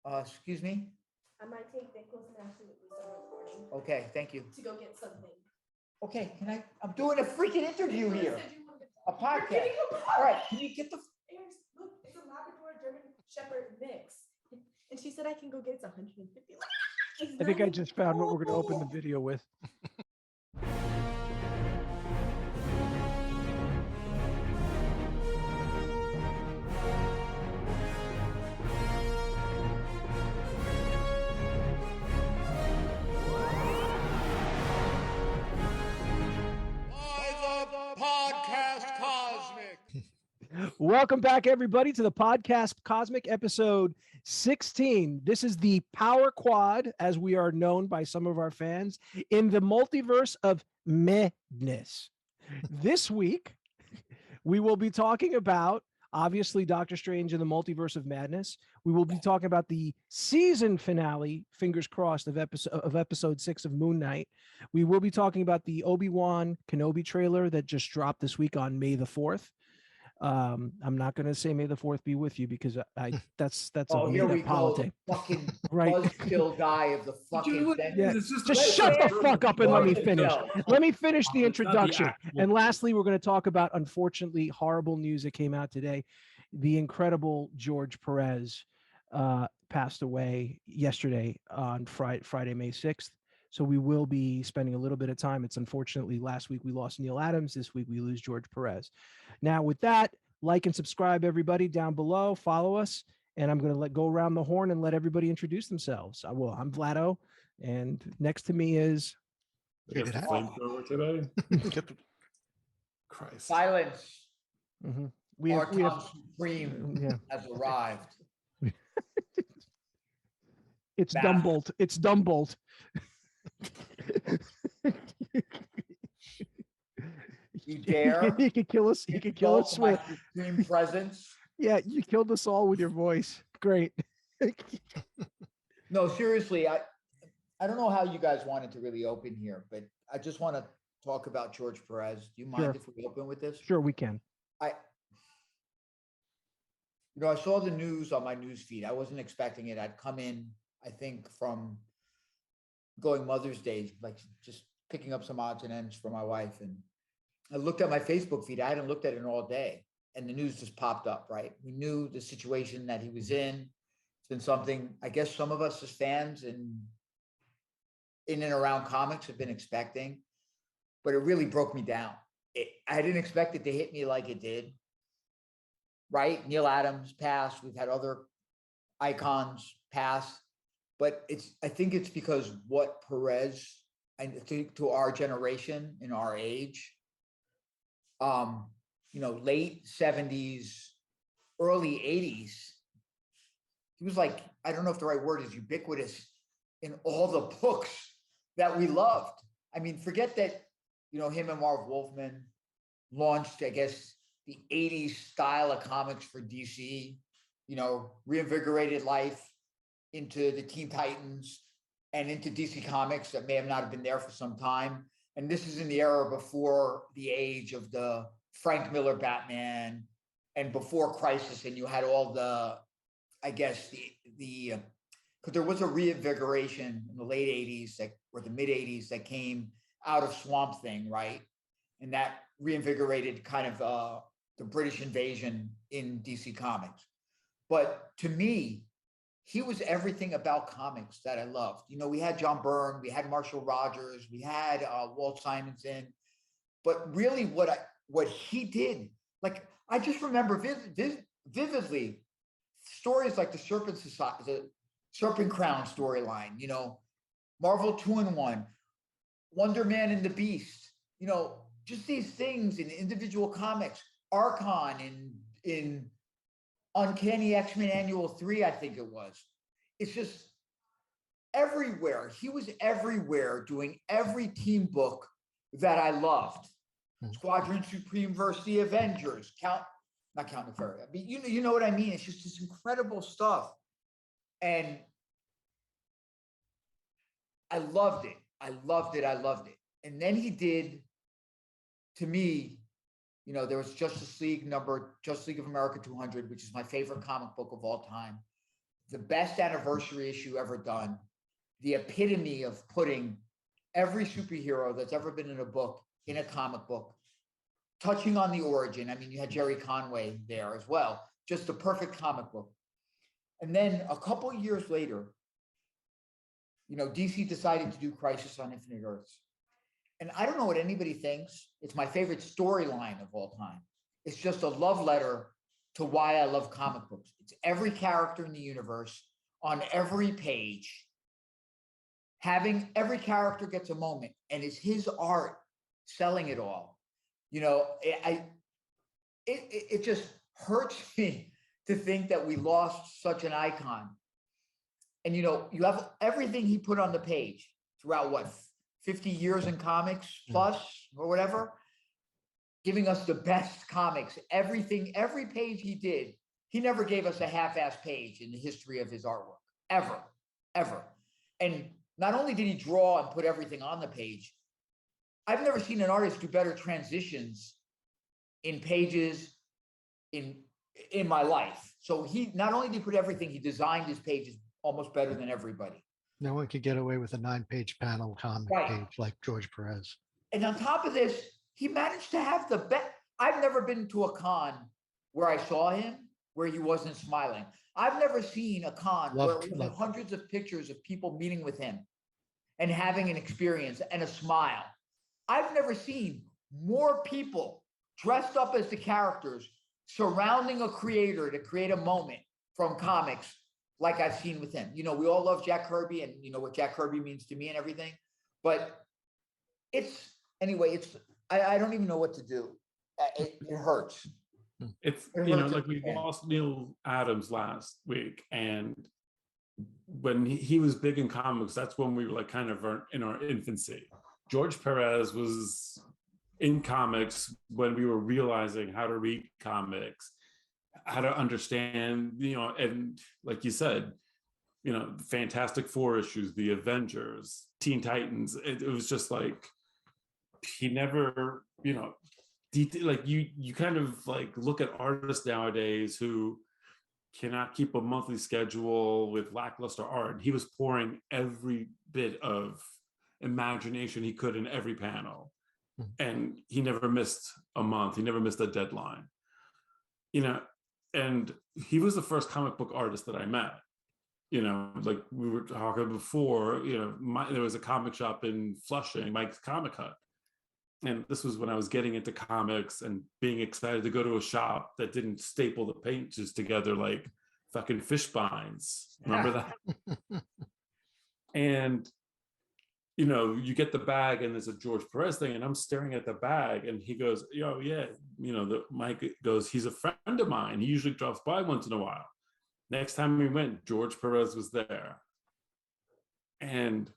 Excuse me? I might take that close and actually we start recording Okay, thank you. to go get something. Okay, I'm doing a freaking interview here. A podcast. All right, can you get the... Look, it's a Labrador German Shepherd mix. And she said I can go get it's 150. I think I just found what we're going to open the video with. Welcome back, everybody, to the Podcast Cosmic episode 16. This is the Power Quad, as we are known by some of our fans, in the Multiverse of Madness. This week, we will be talking about, obviously, Doctor Strange in the Multiverse of Madness. We will be talking about the season finale, fingers crossed, of episode 6 of Moon Knight. We will be talking about the Obi-Wan Kenobi trailer that just dropped this week on May the 4th. I'm not going to say May the 4th be with you because that's Oh, a here we made-up holiday. go. Fucking Right. buzzkill guy of the fucking Yeah. sentence. Just shut the fuck up and let me finish. yourself. Let me finish the It's not the introduction. actual And lastly, we're going to talk about, unfortunately, horrible news that came out today. The incredible George Pérez passed away yesterday on Friday, May 6th. So we will be spending a little bit of time. It's unfortunately last week we lost Neil Adams. This week we lose George Pérez. Now with that, like and subscribe everybody down below. Follow us, and I'm going to go around the horn and let everybody introduce themselves. I'm Vlado, and next to me is. Get the flamethrower today. Christ. Silence. Mm-hmm. Our time supreme has arrived. It's Dumbolt. It's Dumbolt. You dare? He could kill us. He could kill us with supreme presence. Yeah, you killed us all with your voice. Great. No, seriously, I don't know how you guys wanted to really open here, but I just want to talk about George Pérez. Do you mind if we open with this? Sure, we can. I saw the news on my news feed. I wasn't expecting it. I'd come in, I think, from going Mother's Day, like just picking up some odds and ends for my wife. And I looked at my Facebook feed. I hadn't looked at it all day. And the news just popped up, right? We knew the situation that he was in. It's been something, I guess some of us as fans and in and around comics have been expecting, but it really broke me down. I didn't expect it to hit me like it did, right? Neil Adams passed. We've had other icons pass, but I think it's because what Perez, and to our generation and our age, late 70s, early 80s, he was like, I don't know if the right word is ubiquitous in all the books that we loved. I mean, forget that, him and Marv Wolfman launched, I guess, the 80s style of comics for DC, reinvigorated life into the Teen Titans and into DC Comics that may have not been there for some time. And this is in the era before the age of the Frank Miller Batman and before Crisis. And you had all the, I guess, because there was a reinvigoration in the late 80s or the mid 80s that came out of Swamp Thing, right? And that reinvigorated kind of the British invasion in DC Comics. But to me, he was everything about comics that I loved. We had John Byrne, we had Marshall Rogers, we had Walt Simonson, but really what he did, like I just remember vividly stories like the Serpent Crown storyline, Marvel 2-in-1, Wonder Man and the Beast, just these things in individual comics, Archon in Uncanny X-Men Annual 3, I think it was. It's just everywhere. He was everywhere doing every team book that I loved. Squadron Supreme versus the Avengers, not Count Nefaria. I mean, you know what I mean? It's just this incredible stuff. And I loved it. I loved it. And then he did, to me, there was Justice League of America 200, which is my favorite comic book of all time. the best anniversary issue ever done, the epitome of putting every superhero that's ever been in a book in a comic book, touching on the origin. I mean, you had Jerry Conway there as well, just the perfect comic book. And then a couple of years later, DC decided to do Crisis on Infinite Earths. And I don't know what anybody thinks. It's my favorite storyline of all time. It's just a love letter to why I love comic books. It's every character in the universe on every page. Having every character gets a moment, and it's his art selling it all. It just hurts me to think that we lost such an icon. And you have everything he put on the page throughout 50 years in comics plus or whatever, giving us the best comics. Everything, every page he did, he never gave us a half-ass page in the history of his artwork, ever. And not only did he draw and put everything on the page, I've never seen an artist do better transitions in pages in my life. So he not only did he put everything, he designed his pages almost better than everybody. No one could get away with a 9-page panel comic page like George Pérez. And on top of this, he managed to have the best. I've never been to a con where I saw him where he wasn't smiling. I've never seen a con where we have hundreds of pictures of people meeting with him and having an experience and a smile. I've never seen more people dressed up as the characters surrounding a creator to create a moment from comics like I've seen with him. We all love Jack Kirby, and you know what Jack Kirby means to me and everything. But I don't even know what to do. It hurts. It's like we lost Neil Adams last week, and when he was big in comics, that's when we were like kind of in our infancy. George Perez was in comics when we were realizing how to read comics, how to understand, and like you said, Fantastic Four issues, the Avengers, Teen Titans. It was just like he never, like you kind of like look at artists nowadays who cannot keep a monthly schedule with lackluster art. He was pouring every bit of imagination he could in every panel, and he never missed a month. He never missed a deadline, and he was the first comic book artist that I met. Like we were talking before, there was a comic shop in Flushing, Mike's Comic Hut. And this was when I was getting into comics and being excited to go to a shop that didn't staple the pages together like fucking fish binds. Remember that? And, you get the bag and there's a George Pérez thing, and I'm staring at the bag, and he goes, Mike goes, he's a friend of mine. He usually drops by once in a while. Next time we went, George Pérez was there. And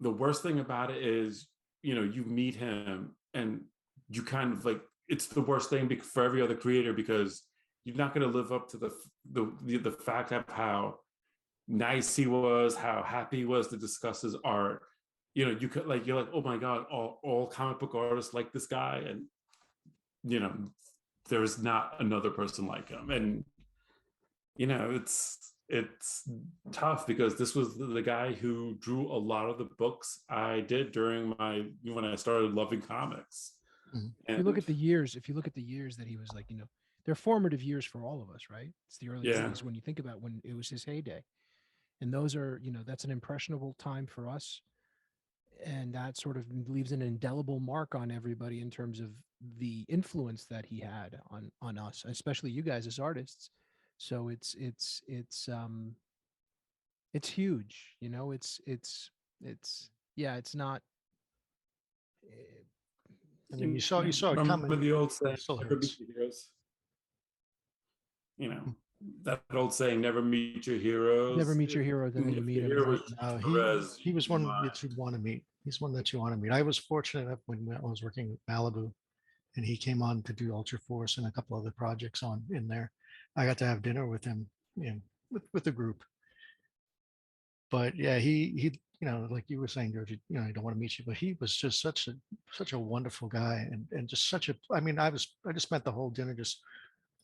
the worst thing about it is, you meet him and you kind of like, it's the worst thing for every other creator, because you're not going to live up to the fact of how nice he was, how happy he was to discuss his art. You could you're like, oh my God, all comic book artists like this guy. And, there's not another person like him. And, it's tough because this was the guy who drew a lot of the books I did during when I started loving comics. Mm-hmm. If you look at the years that he was like, they're formative years for all of us, right? It's the early days when you think about when it was his heyday. And those are, that's an impressionable time for us. And that sort of leaves an indelible mark on everybody in terms of the influence that he had on us, especially you guys as artists. So it's huge, it's not. And then you saw it coming. Remember the old saying, never meet your heroes. That old saying, never meet your heroes. Never meet your hero, then you meet him. He was one that you'd want to meet. He's one that you want to meet. I was fortunate enough when I was working with Malibu, and he came on to do Ultra Force and a couple other projects in there. I got to have dinner with him, with the group. But yeah, he like you were saying, George, I don't want to meet you, but he was just such a wonderful guy, and just such a. I mean, I just spent the whole dinner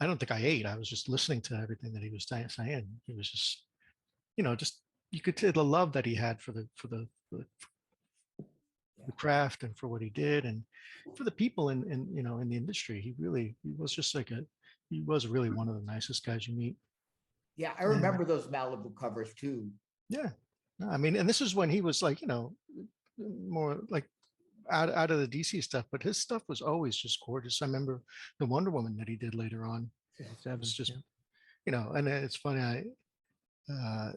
I don't think I ate. I was just listening to everything that he was saying. He was just just you could tell the love that he had for the craft and for what he did and for the people in the industry. He was just he was really one of the nicest guys you meet. Yeah, I remember those Malibu covers too. Yeah. No, I mean, and this is when he was like, more like out of the DC stuff, but his stuff was always just gorgeous. I remember the Wonder Woman that he did later on. It was just, and it's funny. I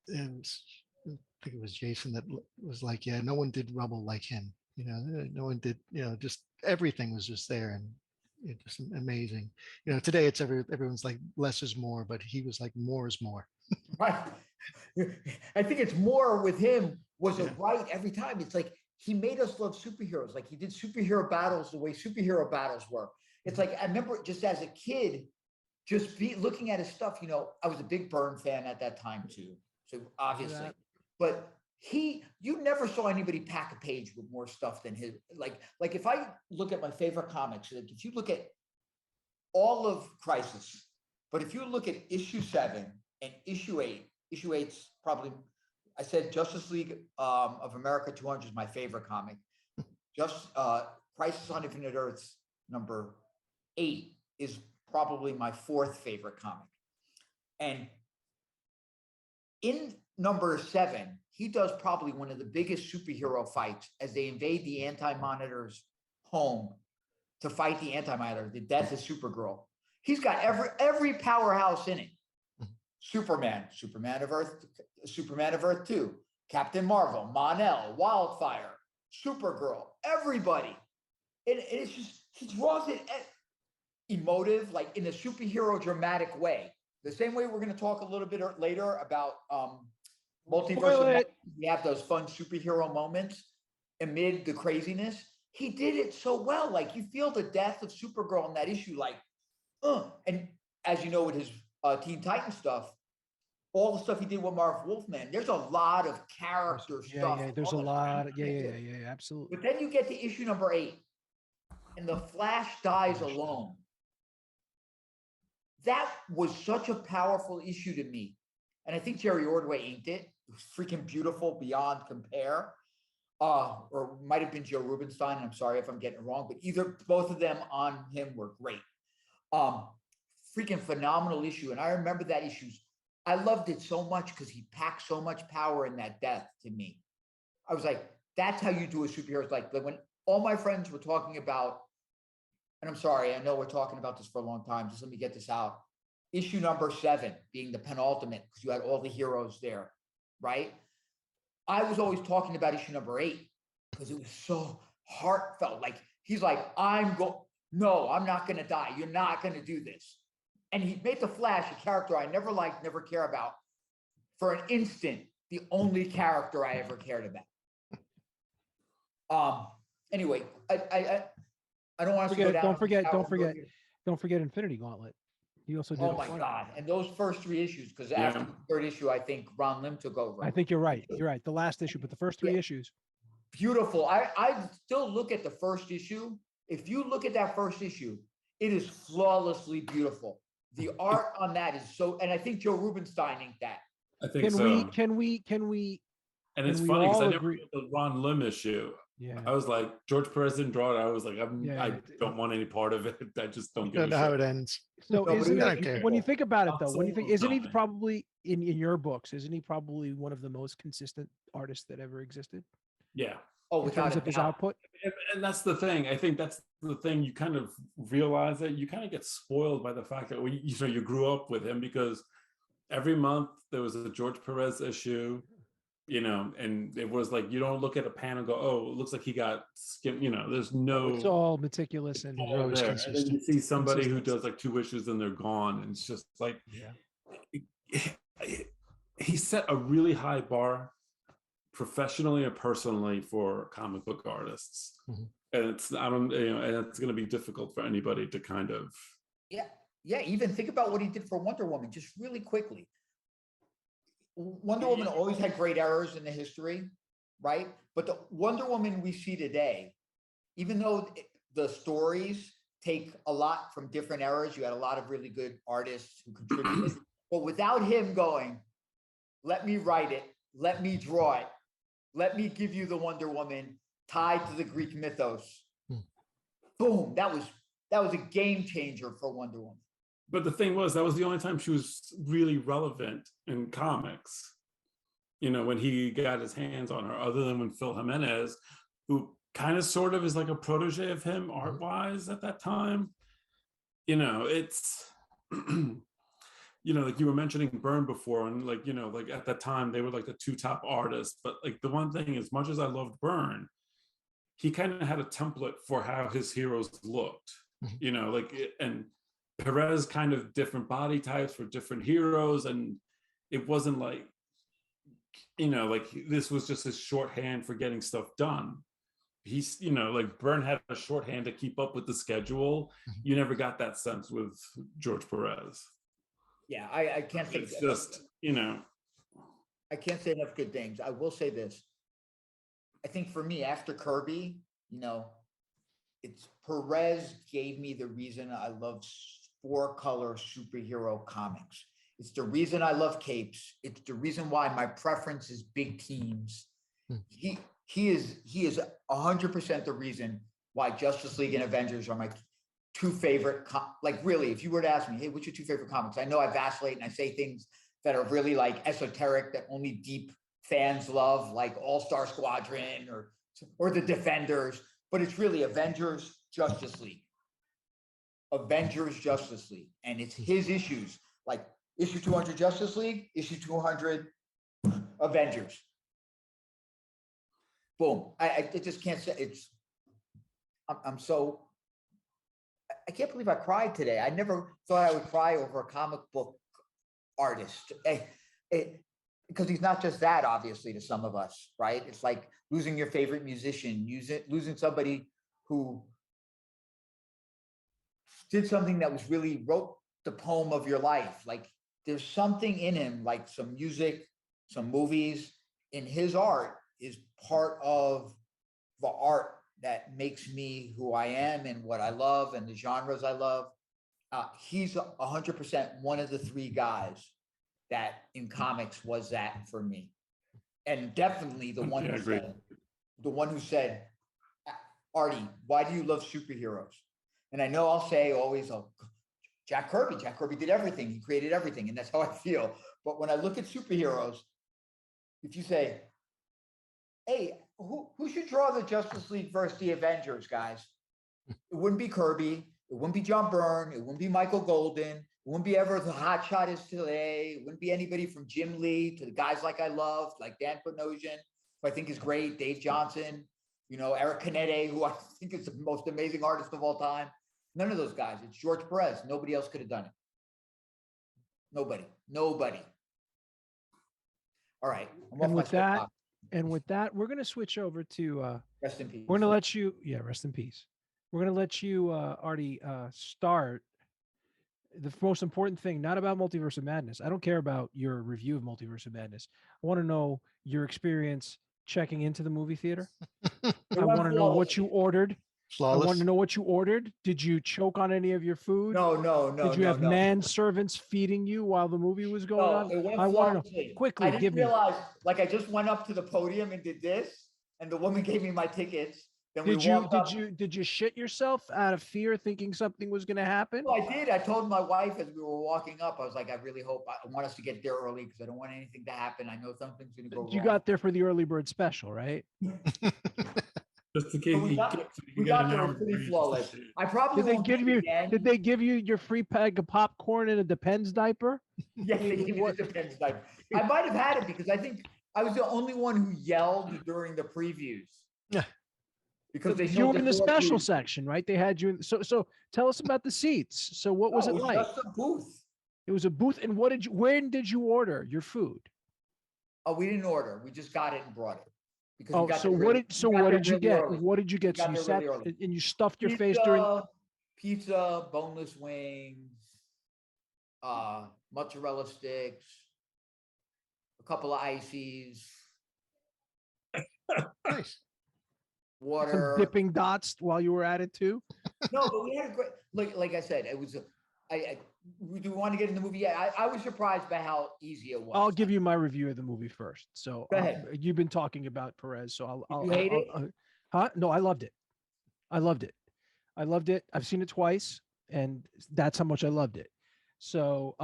think it was Jason that was like, yeah, no one did Rubble like him. No one did, just everything was just there and just amazing. Today it's everyone's like less is more, but he was like more is more. Right. I think it's more with him was it right every time. It's like he made us love superheroes. Like he did superhero battles the way superhero battles were. It's like I remember just as a kid, just looking at his stuff. I was a big Byrne fan at that time too. So obviously, but you never saw anybody pack a page with more stuff than his. Like if I look at my favorite comics, like if you look at all of Crisis, but if you look at issue 7 and issue 8, issue 8's probably, I said Justice League of America 200 is my favorite comic. Crisis on Infinite Earths number 8 is probably my 4th favorite comic. And in number 7, he does probably one of the biggest superhero fights as they invade the Anti-Monitor's home to fight the Anti-Monitor, the death of Supergirl. He's got every powerhouse in it. Superman of Earth 2, Captain Marvel, Mon-El, Wildfire, Supergirl, everybody. And it's just, he draws it emotive, like in a superhero dramatic way. The same way we're going to talk a little bit later about Multiverse of Madness. We have those fun superhero moments amid the craziness. He did it so well. Like you feel the death of Supergirl in that issue, like, and as you know, with his Teen Titan stuff, all the stuff he did with Marv Wolfman, there's a lot of character stuff. Yeah, there's a lot. Yeah, absolutely. But then you get to issue number 8, and the Flash dies alone. That was such a powerful issue to me. And I think Jerry Ordway inked it. It was freaking beautiful beyond compare. Or might have been Joe Rubinstein. I'm sorry if I'm getting it wrong, but both of them on him were great. Freaking phenomenal issue. And I remember that issue. I loved it so much because he packed so much power in that death to me. I was like, that's how you do a superhero. Like when all my friends were talking about, and I'm sorry, I know we're talking about this for a long time. Just let me get this out. Issue number 7 being the penultimate, because you had all the heroes there, right? I was always talking about issue number 8 because it was so heartfelt. Like he's like, no, I'm not going to die. You're not going to do this. And he made the Flash a character I never liked, never care about. For an instant, the only character I ever cared about. Anyway, I don't want to go down. Don't forget Infinity Gauntlet. He also did. Oh my God! And those first 3 issues, because after the 3rd issue, I think Ron Lim took over. I think you're right. You're right. The last issue, but the first 3 issues. Beautiful. I still look at the first issue. If you look at that first issue, it is flawlessly beautiful. The art on that is so, and I think Joe Rubinstein inked that. I think so. Can we? And it's funny because I never read the Ron Lim issue. Yeah. I was like, George Pérez didn't draw it. I was like, I don't want any part of it. I just don't know how it ends. So when you think about it, though, isn't he probably in your books? Isn't he probably one of the most consistent artists that ever existed? Yeah. Oh, in terms of his output. And that's the thing. I think that's the thing. You kind of realize that you kind of get spoiled by the fact that you grew up with him, because every month there was a George Pérez issue. And it was like, you don't look at a pan and go, oh, it looks like he got skimmed. There's no. It's all meticulous and always consistent. And then you see somebody who does like 2 issues and they're gone, and it's just like, he set a really high bar, professionally and personally, for comic book artists, and it's and it's going to be difficult for anybody to kind of. Yeah. Even think about what he did for Wonder Woman, just really quickly. Wonder Woman always had great errors in the history, right? But the Wonder Woman we see today, even though the stories take a lot from different eras, you had a lot of really good artists who contributed. But without him going, let me write it, let me draw it, let me give you the Wonder Woman tied to the Greek mythos. Boom, that was a game changer for Wonder Woman. But the thing was, that was the only time she was really relevant in comics. You know, when he got his hands on her, other than when Phil Jimenez, who kind of sort of is like a protege of him art-wise at that time. You know, it's, you know, like you were mentioning Byrne before, and like, you know, like at that time they were like the two top artists. But like the one thing, as much as I loved Byrne, he kind of had a template for how his heroes looked, you know, like, and Perez kind of different body types for different heroes. And it wasn't like, you know, like this was just his shorthand for getting stuff done. He's, you know, like Byrne had a shorthand to keep up with the schedule. You never got that sense with George Pérez. Yeah, I can't say It's just, you know, I can't say enough good things. I will say this. I think for me, after Kirby, you know, it's Perez gave me the reason I love 4-color superhero comics. It's the reason I love capes. It's the reason why my preference is big teams. He is 100% the reason why Justice League and Avengers are my two favorite. Like really, if you were to ask me, hey, what's your two favorite comics? I know I vacillate and I say things that are really like esoteric that only deep fans love, like All-Star Squadron or the Defenders, but it's really Avengers, Justice League. Avengers, Justice League. And it's his issues, like issue 200 Justice League, issue 200 Avengers. Boom. I just can't say it's, I'm so, I can't believe I cried today. I never thought I would cry over a comic book artist. Because he's not just that, obviously, to some of us, right? It's like losing your favorite musician, losing somebody who did something that was really wrote the poem of your life. Like there's something in him, like some music, some movies, in his art is part of the art that makes me who I am and what I love and the genres I love. He's 100% one of the three guys that in comics was that for me. And definitely the one who said, Artie, why do you love superheroes? And I know I'll say always, oh, Jack Kirby did everything. He created everything. And that's how I feel. But when I look at superheroes, if you say, hey, who should draw the Justice League versus the Avengers, guys? It wouldn't be Kirby. It wouldn't be John Byrne. It wouldn't be Michael Golden. It wouldn't be ever the hotshot is today. It wouldn't be anybody from Jim Lee to the guys like I love, like Dan Panosian, who I think is great, Dave Johnson, you know, Eric Canete, who I think is the most amazing artist of all time. None of those guys. It's George Pérez. Nobody else could have done it. Nobody. All right. And with that, we're going to switch over to rest in peace. We're going to let you, rest in peace. We're going to let you, Artie, start. The most important thing, not about Multiverse of Madness. I don't care about your review of Multiverse of Madness. I want to know your experience checking into the movie theater. I want to know what you ordered. Flawless. I want to know what you ordered. Did you choke on any of your food? No. Did you have manservants feeding you while the movie was going on? I want to know quickly. I didn't realize, like I just went up to the podium and did this, and the woman gave me my tickets. Then did you shit yourself out of fear, thinking something was going to happen? Well, I did. I told my wife as we were walking up, I was like, I really hope I want us to get there early because I don't want anything to happen. I know something's going to go wrong. You got there for the early bird special, right? Just in case we got there pretty flawless. I probably did they give you your free bag of popcorn in a Depends diaper? Yes, they gave me the Depends diaper. I might have had it because I think I was the only one who yelled during the previews. Yeah. Because you were in the special section, right? They had you in, so tell us about the seats. So what was it like? Just a booth. It was a booth. And when did you order your food? Oh, we didn't order. We just got it and brought it. Because what did you get? What did you get? So you sat and you stuffed your face during pizza, boneless wings, mozzarella sticks, a couple of ices. Nice. Water. Some dipping dots while you were at it too. No, but we had a great, like I said, it was do we want to get in the movie? Yeah, I was surprised by how easy it was. I'll give you my review of the movie first. So Go ahead. you've been talking about Perez, so You hate it? huh? No, I loved it. I loved it. I loved it. I've seen it twice, and that's how much I loved it. So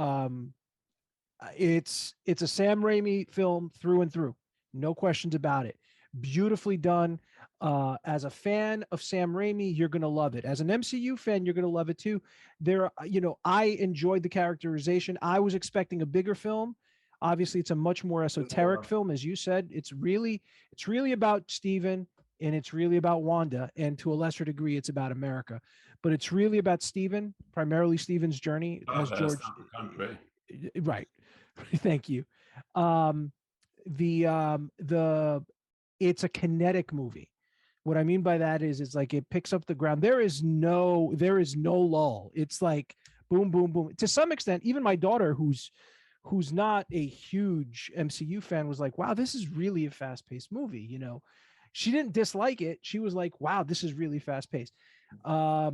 it's a Sam Raimi film through and through. No questions about it. Beautifully done. As a fan of Sam Raimi, you're going to love it. As an MCU fan, you're going to love it too. I enjoyed the characterization. I was expecting a bigger film. Obviously, it's a much more esoteric film, as you said. It's really about Stephen, and it's really about Wanda, and to a lesser degree, it's about America. But it's really about Stephen, primarily Stephen's journey as George. Right. Thank you. It's a kinetic movie. What I mean by that is it's like it picks up the ground. There is no lull. It's like boom, boom, boom. To some extent, even my daughter, who's not a huge MCU fan, was like, wow, this is really a fast-paced movie. You know, she didn't dislike it. She was like, wow, this is really fast-paced. How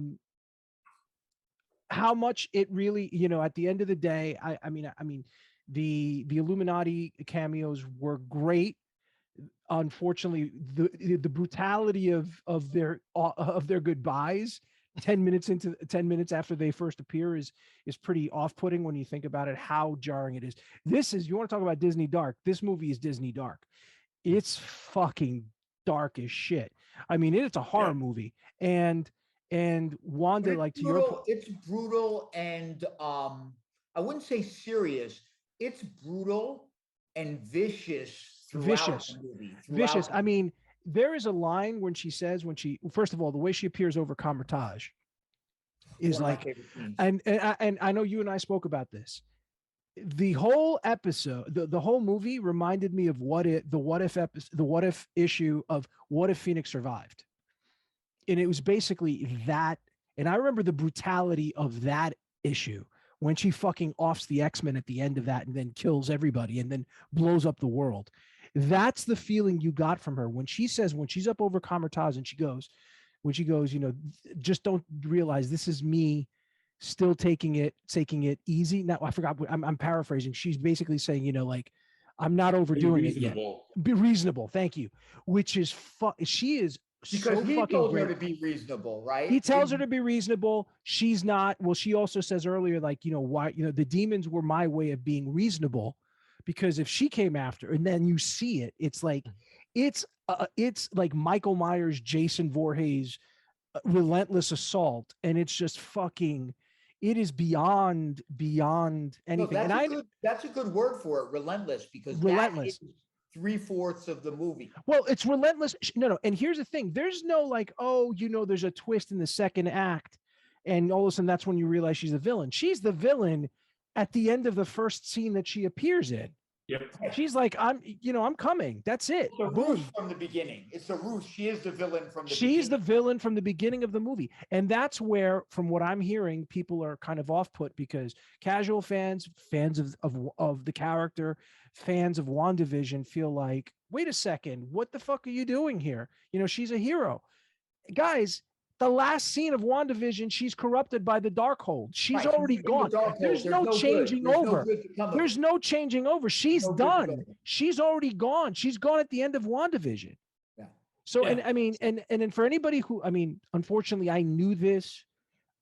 much it really, at the end of the day, I mean, the Illuminati cameos were great. Unfortunately, the brutality of their goodbyes 10 minutes after they first appear is pretty off-putting when you think about it, how jarring it is. You want to talk about Disney dark. This movie is Disney dark. It's fucking dark as shit. I mean, it's a horror movie, and Wanda, like, to your, it's brutal, and I wouldn't say serious. It's brutal and vicious. Vicious. I mean, there is a line when she says, first of all, the way she appears over Camertage is like, and I know you and I spoke about this. The whole episode, the whole movie reminded me of the what if issue of What If Phoenix Survived. And it was basically that. And I remember the brutality of that issue when she fucking offs the X-Men at the end of that and then kills everybody and then blows up the world. That's the feeling you got from her when she says, when she's up over Camertage and she goes, just don't realize this is me still taking it easy. Now I forgot, I'm paraphrasing. She's basically saying, like, I'm not overdoing it yet. Be reasonable. Thank you. Which is she is because so he fucking told great. her to be reasonable, right? He tells her to be reasonable. She's not. Well, she also says earlier, like, why, the demons were my way of being reasonable, because if she came after, and then you see it, it's like Michael Myers, Jason Voorhees, relentless assault, and it's just fucking. It is beyond anything. No, that's a good word for it, relentless, because relentless. 3/4 of the movie. Well, it's relentless. No. And here's the thing. There's no like, there's a twist in the second act, and all of a sudden that's when you realize she's a villain. She's the villain at the end of the first scene that she appears in. Yep. She's like, I'm coming. That's it. It's a ruse from the beginning. It's a ruse. She is the villain from the beginning. She's the villain from the beginning of the movie. And that's where, from what I'm hearing, people are kind of off put, because casual fans of the character, fans of Wanda Vision feel like, wait a second, what the fuck are you doing here? She's a hero. Guys, the last scene of Wanda Vision, she's corrupted by the Darkhold. She's already gone. There's no changing over. There's no changing over. She's done. She's already gone. She's gone at the end of WandaVision. Yeah. So, and I mean, and then for anybody who, unfortunately, I knew this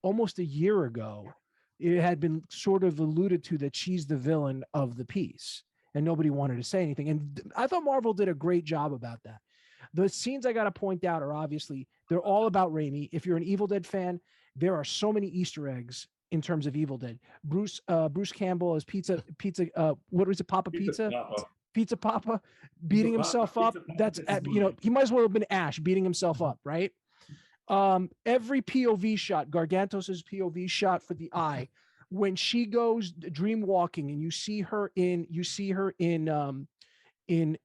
almost a year ago. It had been sort of alluded to that she's the villain of the piece, and nobody wanted to say anything. And I thought Marvel did a great job about that. The scenes I got to point out are obviously, they're all about Raimi. If you're an Evil Dead fan, there are so many Easter eggs in terms of Evil Dead. Bruce Campbell as pizza. What was it? Papa Pizza? Pizza Papa beating himself up. That's, he might as well have been Ash beating himself up, right? Every POV shot, Gargantos's POV shot for the eye, when she goes dream walking and you see her in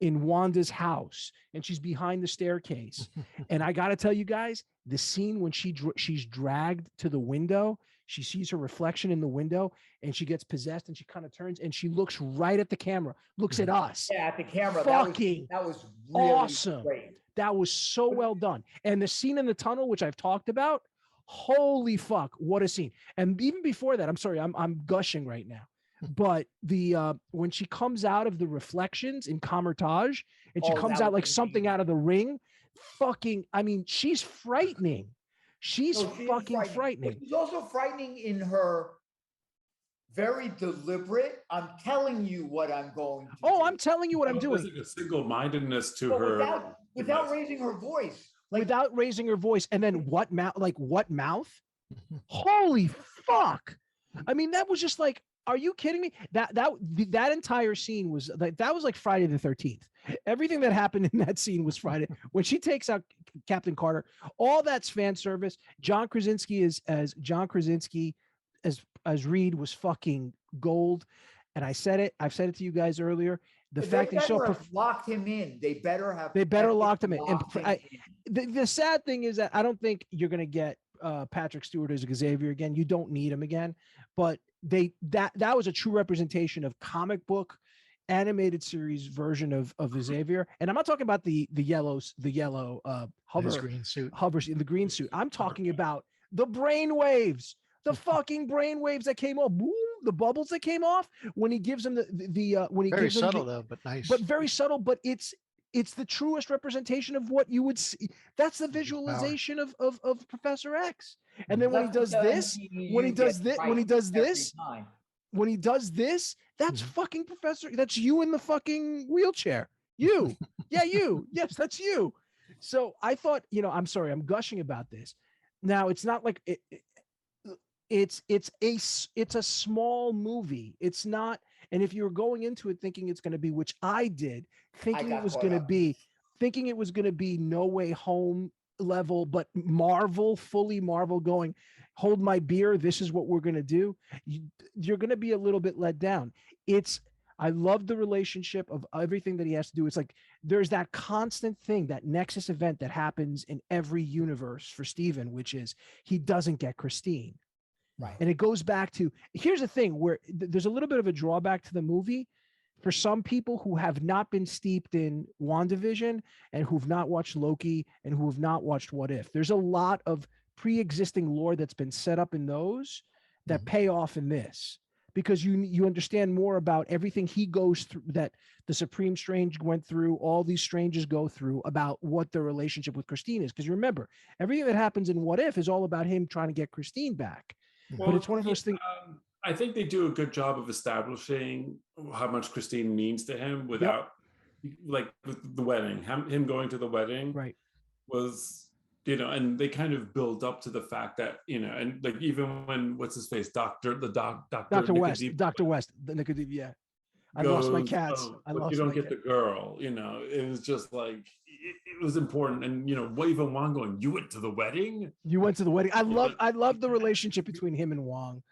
Wanda's house, and she's behind the staircase. And I got to tell you guys, the scene when she's dragged to the window, she sees her reflection in the window, and she gets possessed, and she kind of turns and she looks right at the camera, looks at us. Yeah, at the camera. That was really awesome. Great. That was so well done. And the scene in the tunnel, which I've talked about, Holy fuck, what a scene. And even before that, I'm sorry, I'm gushing right now. But the when she comes out of the reflections in Camertage and she Oh, comes that out was like something amazing. out of the ring, fucking, I mean, she's frightening. She's No, she is fucking But frightening. she's also frightening in her very deliberate. I'm telling you what I'm going to Oh, do. I'm telling you what I'm There doing. wasn't a single-mindedness to But her. without raising her voice. Like, Without raising her voice. And then what mouth? Like what mouth? Holy fuck. I mean, that was just like, are you kidding me? That entire scene was like, that was like Friday the 13th. Everything that happened in that scene was Friday. When she takes out Captain Carter, all that's fan service. John Krasinski as Reed was fucking gold. And I've said it to you guys earlier. The fact they they show better have locked him in. They better lock him in. locked him in. The sad thing is that I don't think you're going to get Patrick Stewart as Xavier again. You don't need him again. But that was a true representation of comic book animated series version of Xavier. And I'm not talking about the yellow hover green suit. in the green suit. I'm talking about the brain waves. The fucking brain waves that came off, boom, the bubbles that came off when he gives him when he Very gives subtle him though, but nice. but very subtle, but it's the truest representation of what you would see. That's the His power. visualization of Professor X. And then when he That's does what the this, MCU when he does gets this, right when he does every this, time. when he does this, that's Mhm. fucking Professor. That's you in the fucking wheelchair. You. Yeah, you. Yes, that's you. So I thought, I'm sorry, I'm gushing about this. Now it's not like it's a small movie. It's not, and if you're going into it thinking it's going to be, which I did, thinking it got was caught going to up. be No Way Home level, but Marvel, fully Marvel going, hold my beer, this is what we're going to do. You're going to be a little bit let down. I love the relationship of everything that he has to do. It's like there's that constant thing, that nexus event that happens in every universe for Steven, which is he doesn't get Christine. Right. And it goes back to, here's the thing where there's a little bit of a drawback to the movie for some people who have not been steeped in WandaVision and who've not watched Loki and who have not watched What If. There's a lot of pre-existing lore that's been set up in those that pay off in this, because you understand more about everything he goes through, that the Supreme Strange went through, all these Stranges go through, about what the relationship with Christine is. Because you remember, everything that happens in What If is all about him trying to get Christine back. But it's one of those things. I think they do a good job of establishing how much Christine means to him without, like, the wedding. Him going to the wedding, right, was, and they kind of build up to the fact that, and like even when what's his face, Dr. West, the Nicodemus, yeah. I lost my cats. You don't get the girl, it was just like, it was important. And, even Wong going, you went to the wedding? You went to the wedding. I love the relationship between him and Wong.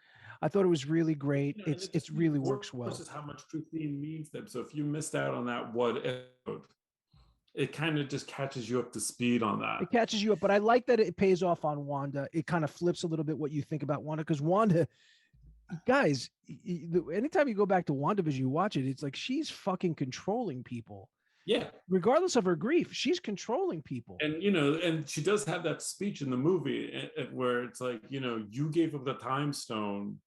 I thought it was really great. It's really works well. This is how much Christine means to them. So if you missed out on that What If, it kind of just catches you up to speed on that. It catches you up, but I like that it pays off on Wanda. It kind of flips a little bit what you think about Wanda, because Wanda, guys, anytime you go back to WandaVision, you watch it, it's like she's fucking controlling people. Yeah. Regardless of her grief, she's controlling people. And, and she does have that speech in the movie where it's like, you gave up the time stone.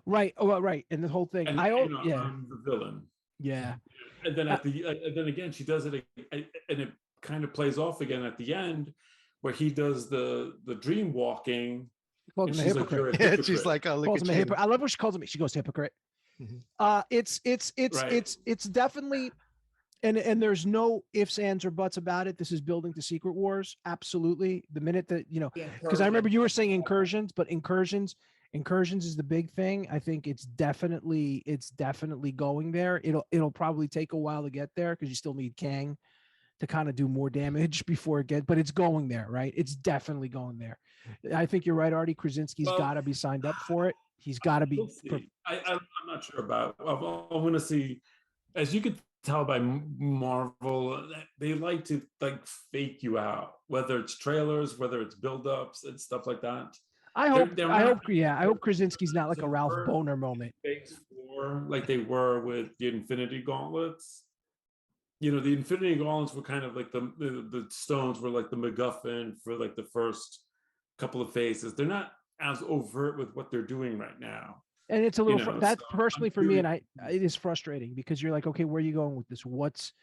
Right. Oh, right. And the whole thing. And, I'm the villain. Yeah. And then then again, she does it, and it kind of plays off again at the end, where he does the dream walking. And she's like, you're a hypocrite. She's like, oh, look at you. I love what she calls him. She goes hypocrite. It's definitely, and there's no ifs, ands, or buts about it. This is building to Secret Wars. Absolutely. The minute that, because I remember you were saying incursions, but incursions is the big thing. I think it's definitely going there. It'll probably take a while to get there, because you still need Kang to kind of do more damage before it gets, but it's going there, right? It's definitely going there. I think you're right, Artie. Krasinski's got to be signed up for it. He's got to be. I'm not sure about. I want to see, as you could tell by Marvel, they like to fake you out, whether it's trailers, whether it's build-ups and stuff like that. I hope Krasinski's not like a Ralph Boner moment. Phase 4, like they were with the Infinity Gauntlets. The Infinity Gauntlets were kind of like the stones were like the MacGuffin for like the first couple of phases. They're not as overt with what they're doing right now. And it's a little, that's so personally I'm for me, and curious. it is frustrating because you're like, okay, where are you going with this? What's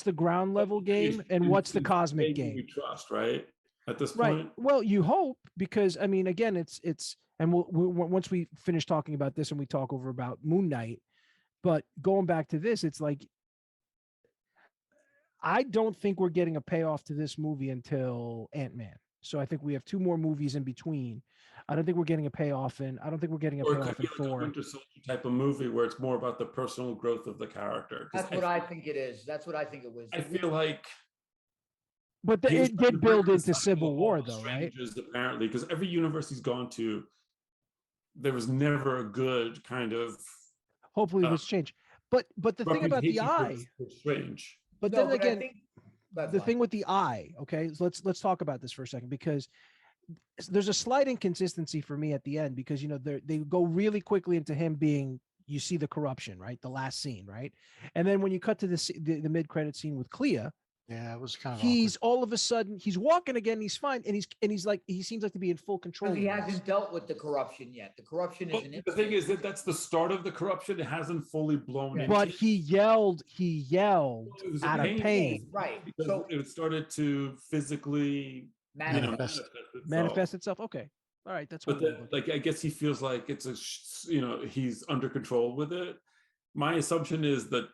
the ground level game and It's- what's the it's cosmic vague game? we trust, right? At this Right. point. Well, you hope, because I mean, again, it's, and once we finish talking about this and we talk over about Moon Knight, but going back to this, it's like, I don't think we're getting a payoff to this movie until Ant-Man. So I think we have 2 more movies in between. I don't think we're getting a payoff in. I don't think we're getting a Or it payoff could in be like a Thor. Winter Soldier type of movie where it's more about the personal growth of the character. 'Cause That's what I think it is. That's what I think it was. I feel like But he was it trying to did break build the into cycle Civil of War, all the though, right? strangers, apparently, because every universe he's gone to, there was never a good kind of Hopefully this change. But the thing about the reputation eye, for Strange. but No, then but I again, think that's the fine. thing with the eye, okay, so let's talk about this for a second, because there's a slight inconsistency for me at the end, because they go really quickly into him being, you see the corruption, right? The last scene, right? And then when you cut to the mid-credit scene with Clea, Yeah, it was kind of he's all of a sudden he's walking again, he's fine, and he's like, he seems like to be in full control. Because he of this. hasn't dealt with the corruption yet. The corruption Well, isn't. the thing is that that's the start of the corruption. It hasn't fully blown But into. he yelled It was a out of pain. Right. because So it started to physically manifest. Manifest itself. Okay. All right. That's But one way to then, look at it. like, I guess he feels like it's he's under control with it. My assumption is that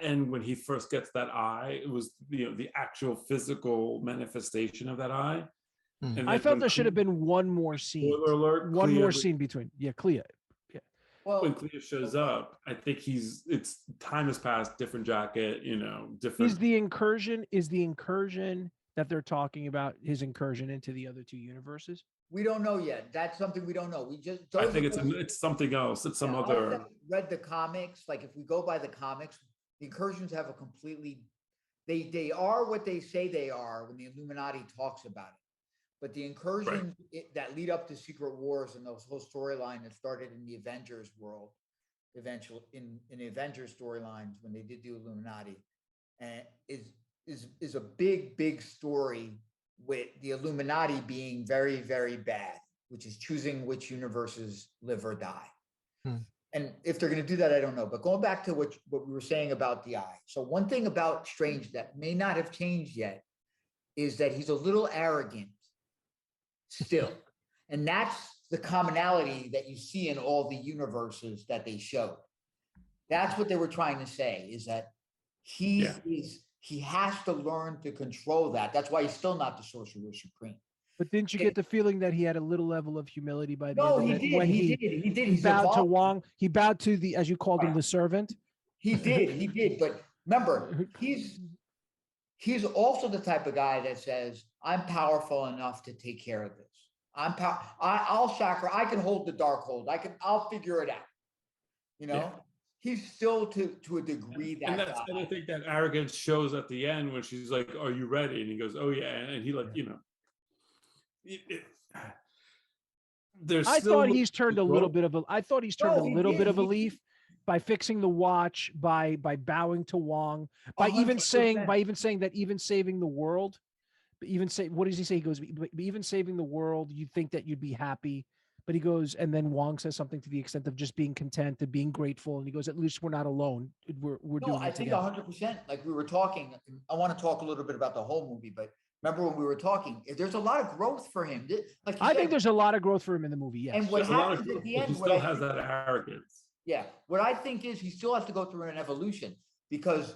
end, when he first gets that eye, it was the actual physical manifestation of that eye. Hmm. And I then felt when there should have Clea- been one more scene. Spoiler alert, One Clea- more scene between. Yeah, Clea. when Well, Clea shows up, I think it's time has passed, different jacket, different. Is the incursion that they're talking about his incursion into the other 2 universes? we don't know yet. That's something we don't know. We just. I those think of us- it's something else. It's some Yeah, us other. that read the comics. Like if we go by the comics, the incursions have a completely. They are what they say they are when the Illuminati talks about it. But the incursions that lead up to Secret Wars and those whole storyline that started in the Avengers world, eventually in the Avengers storylines when they did the Illuminati, and is a big story with the Illuminati being very, very bad, which is choosing which universes live or die. Hmm. And if they're going to do that, I don't know. But going back to what we were saying about the eye. So one thing about Strange that may not have changed yet is that he's a little arrogant still. And that's the commonality that you see in all the universes that they showed. That's what they were trying to say, is that he has to learn to control that. That's why he's still not the Sorcerer Supreme. But didn't you get the feeling that he had a little level of humility by the No, end he of it? did. When He did. he He's bowed to evolved. Wong. He bowed to the, as you called him, Right. the servant. He did. But remember, he's also the type of guy that says, I'm powerful enough to take care of this. I'll sacrifice. I can hold the Darkhold. I'll figure it out. Yeah. He's still to a degree that And that's, guy. and I think that arrogance shows at the end when she's like, "Are you ready?" And he goes, "Oh yeah," and he there's. I still thought he's turned a little growth. bit of a. I thought he's turned No, a he little did. bit of a He- leaf by fixing the watch, by bowing to Wong, by even 100%. saying that even saving the world, but even say, what does he say? He goes, but even saving the world, you'd think that you'd be happy. But he goes, and then Wong says something to the extent of just being content, of being grateful, and he goes, "At least we're not alone. We're No, doing I it think together." 100%. Like we were talking, I want to talk a little bit about the whole movie, but remember when we were talking, there's a lot of growth for him. Like you I think said, there's a lot of growth for him in the movie. Yes. and what There's a lot of happens growth, at the but end, he what still I has think- that arrogance. Yeah. What I think is he still has to go through an evolution because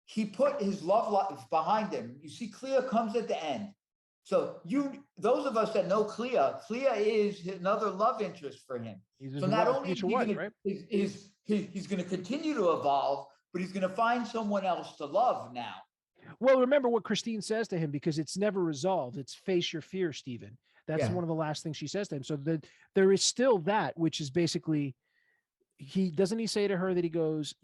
he put his love life behind him. You see, Clea comes at the end. So those of us that know Clea is another love interest for him. He's So not only future wife, right? he's going to continue to evolve, but he's going to find someone else to love now. Well, remember what Christine says to him, because it's never resolved. It's face your fear, Stephen. That's Yeah. one of the last things she says to him. So there is still that, which is basically, he say to her that he goes,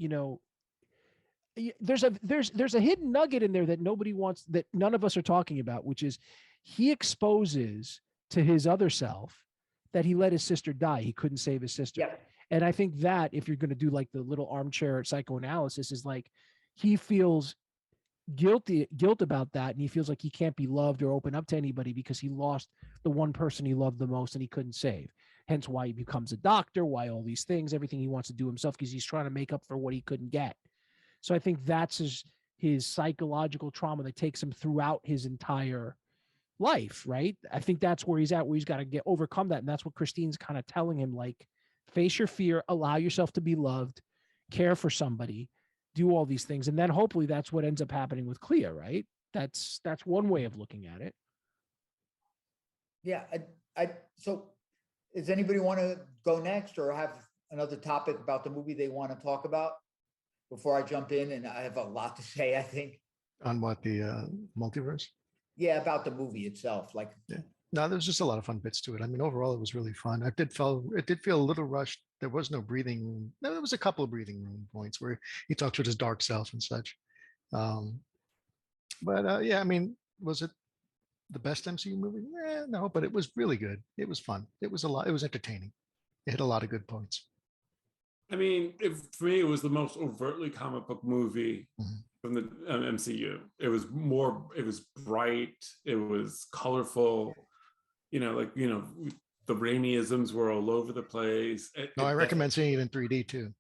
there's a hidden nugget in there that nobody wants, that none of us are talking about, which is he exposes to his other self that he let his sister die. He couldn't save his sister. Yeah. And I think that if you're going to do like the little armchair psychoanalysis, is like he feels guilt about that, and he feels like he can't be loved or open up to anybody because he lost the one person he loved the most and he couldn't save. Hence why he becomes a doctor, why all these things, everything he wants to do himself, because he's trying to make up for what he couldn't get. So I think that's his psychological trauma that takes him throughout his entire life, right? I think that's where he's at, where he's got to overcome that. And that's what Christine's kind of telling him, like, face your fear, allow yourself to be loved, care for somebody, do all these things. And then hopefully that's what ends up happening with Clea, right? That's one way of looking at it. Yeah. So does anybody want to go next or have another topic about the movie they want to talk about before I jump in? And I have a lot to say, I think. On what, the multiverse? Yeah, about the movie itself. Like, yeah. No, there was just a lot of fun bits to it. I mean, overall, it was really fun. It did feel a little rushed. There was no breathing room. There was a couple of breathing room points where he talks with his dark self and such. But yeah, I mean, was it the best MCU movie? No, but it was really good. It was fun. It was a lot. It was entertaining. It hit a lot of good points. I mean, for me, it was the most overtly comic book movie from the MCU. It was bright. It was colorful. The Raimi-isms were all over the place. I recommend seeing it in 3D too.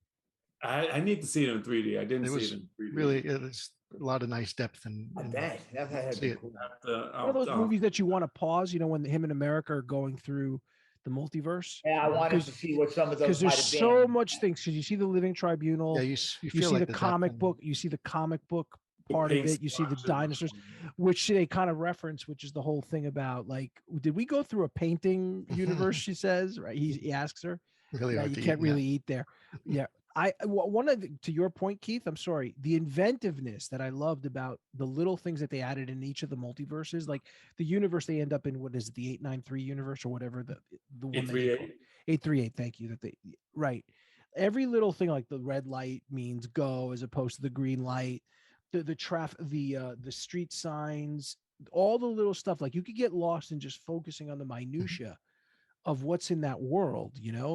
I need to see it in 3D. I didn't see it in 3D. Really, it was a lot of nice depth and that had been cool. One of those movies that you want to pause, when him and America are going through the multiverse. Yeah, I wanted to see what some of those, because there's so much things. Because you see the Living Tribunal, yeah, you see like the comic book, you see the comic book part of it, you see the dinosaurs, which they kind of reference, which is the whole thing about, like, did we go through a painting universe? She says, right? He asks her. Really, you can't really eat there. Yeah. To your point, Keith, I'm sorry, the inventiveness that I loved about the little things that they added in each of the multiverses, like the universe they end up in, what is it, the 893 universe or whatever, the one 838, thank you, right. Every little thing, like the red light means go as opposed to the green light, the traffic, the street signs, all the little stuff, like you could get lost in just focusing on the minutia of what's in that world,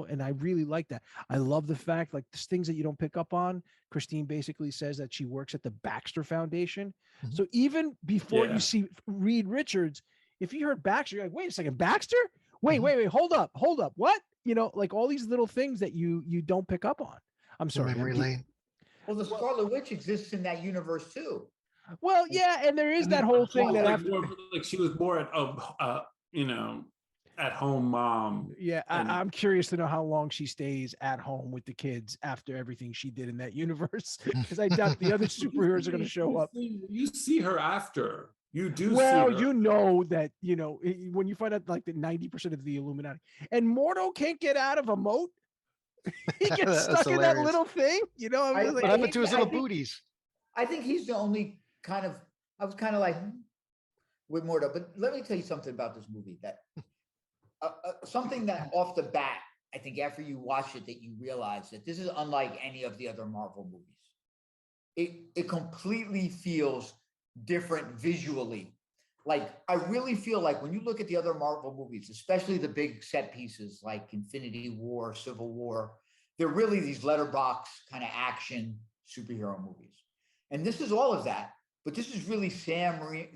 and I really like that. I love the fact, like, there's things that you don't pick up on. Christine basically says that she works at the Baxter Foundation. So even before you see Reed Richards, if you heard Baxter, you're like, wait a second, Baxter? Wait, hold up. What? Like all these little things that you don't pick up on. I'm sorry. Memory lane. Well, the Scarlet Witch exists in that universe too. Well, yeah, and there is that whole thing that like she was more at home mom. Yeah, I'm curious to know how long she stays at home with the kids after everything she did in that universe, because I doubt the other superheroes are going to show up. You see her after. You do. Well, see her. that when you find out like that 90% of the Illuminati and Mordo can't get out of a moat. He gets stuck in that little thing. What happened to his little booties? I think he's the only kind of. I was kind of like with Mordo, but let me tell you something about this movie that. Something that off the bat, I think after you watch it, that you realize that this is unlike any of the other Marvel movies. It completely feels different visually. Like, I really feel like when you look at the other Marvel movies, especially the big set pieces like Infinity War, Civil War, they're really these letterbox kind of action superhero movies. And this is all of that. But this is really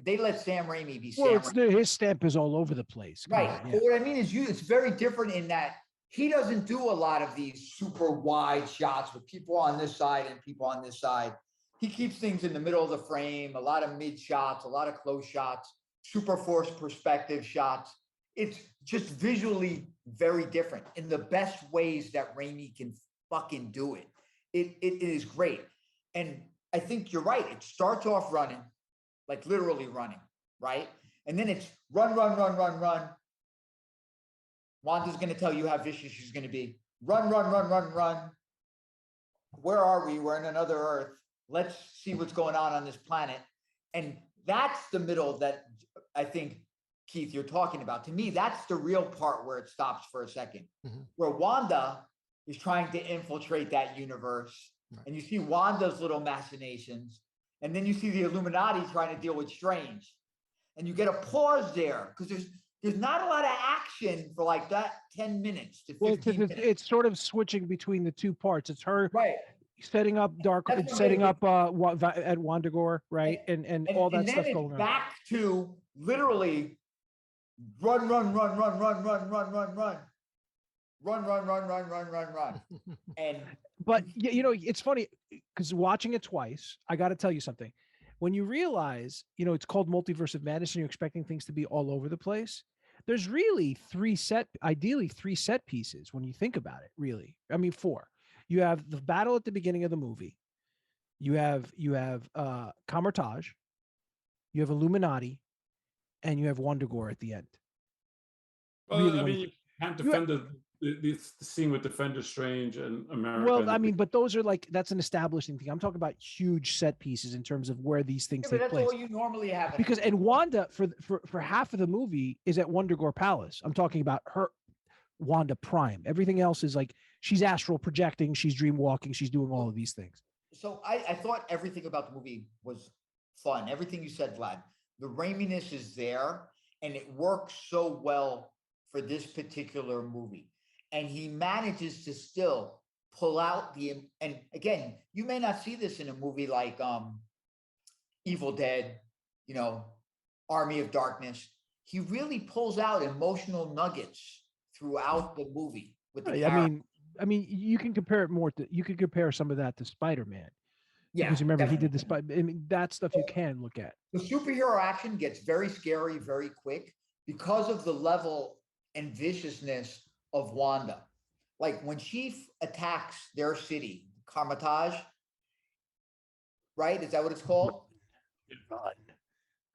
they let Sam Raimi be Sam Raimi. His stamp is all over the place. Right. Yeah. But what I mean is it's very different in that he doesn't do a lot of these super wide shots with people on this side and people on this side. He keeps things in the middle of the frame, a lot of mid shots, a lot of close shots, super forced perspective shots. It's just visually very different in the best ways that Raimi can fucking do it. It is great. And I think you're right. It starts off running, like literally running, right? And then it's run. Wanda's going to tell you how vicious she's going to be. Run. Where are we? We're in another Earth. Let's see what's going on this planet. And that's the middle that I think, Keith, you're talking about. To me, that's the real part where it stops for a second, where Wanda is trying to infiltrate that universe. And you see Wanda's little machinations, and then you see the Illuminati trying to deal with Strange, and you get a pause there because there's not a lot of action for like that 10 minutes to 15 minutes. It's sort of switching between the two parts. It's her setting up That's setting amazing. up at Wandagore, right? And all that then stuff it's going on. back to literally run, run, run, run, run, run, run, run, run. Run, run, run, run, run, run, run. And But you know, it's funny because watching it twice, I got to tell you something. When you realize, you know, it's called Multiverse of Madness, and you're expecting things to be all over the place. There's really ideally three set pieces when you think about it. Really, I mean, four. You have the battle at the beginning of the movie. You have Camertage. You have Illuminati, and you have Wandagore at the end. Well, Really I when mean, you can't defend the scene with Defender Strange and America. Well, and I mean, but those are like that's an establishing thing. I'm talking about huge set pieces in terms of where these things but take that's place. all you normally have. Because and Wanda for half of the movie is at Wandagore Palace. I'm talking about her Wanda Prime. Everything else is like she's astral projecting, she's dream walking, she's doing all of these things. So I thought everything about the movie was fun. Everything you said, Vlad. The raiminess is there, and it works so well for this particular movie. And he manages to still pull out and again, you may not see this in a movie like Evil Dead, you know, Army of Darkness. He really pulls out emotional nuggets throughout the movie with the I mean, you can compare it more to you could compare some of that to Spider-Man. Yeah, because remember definitely. he did I mean, that stuff you can look at. The superhero action gets very scary very quick because of the level and viciousness of Wanda. Like when she attacks their city, Carmitage, right? Is that what it's called?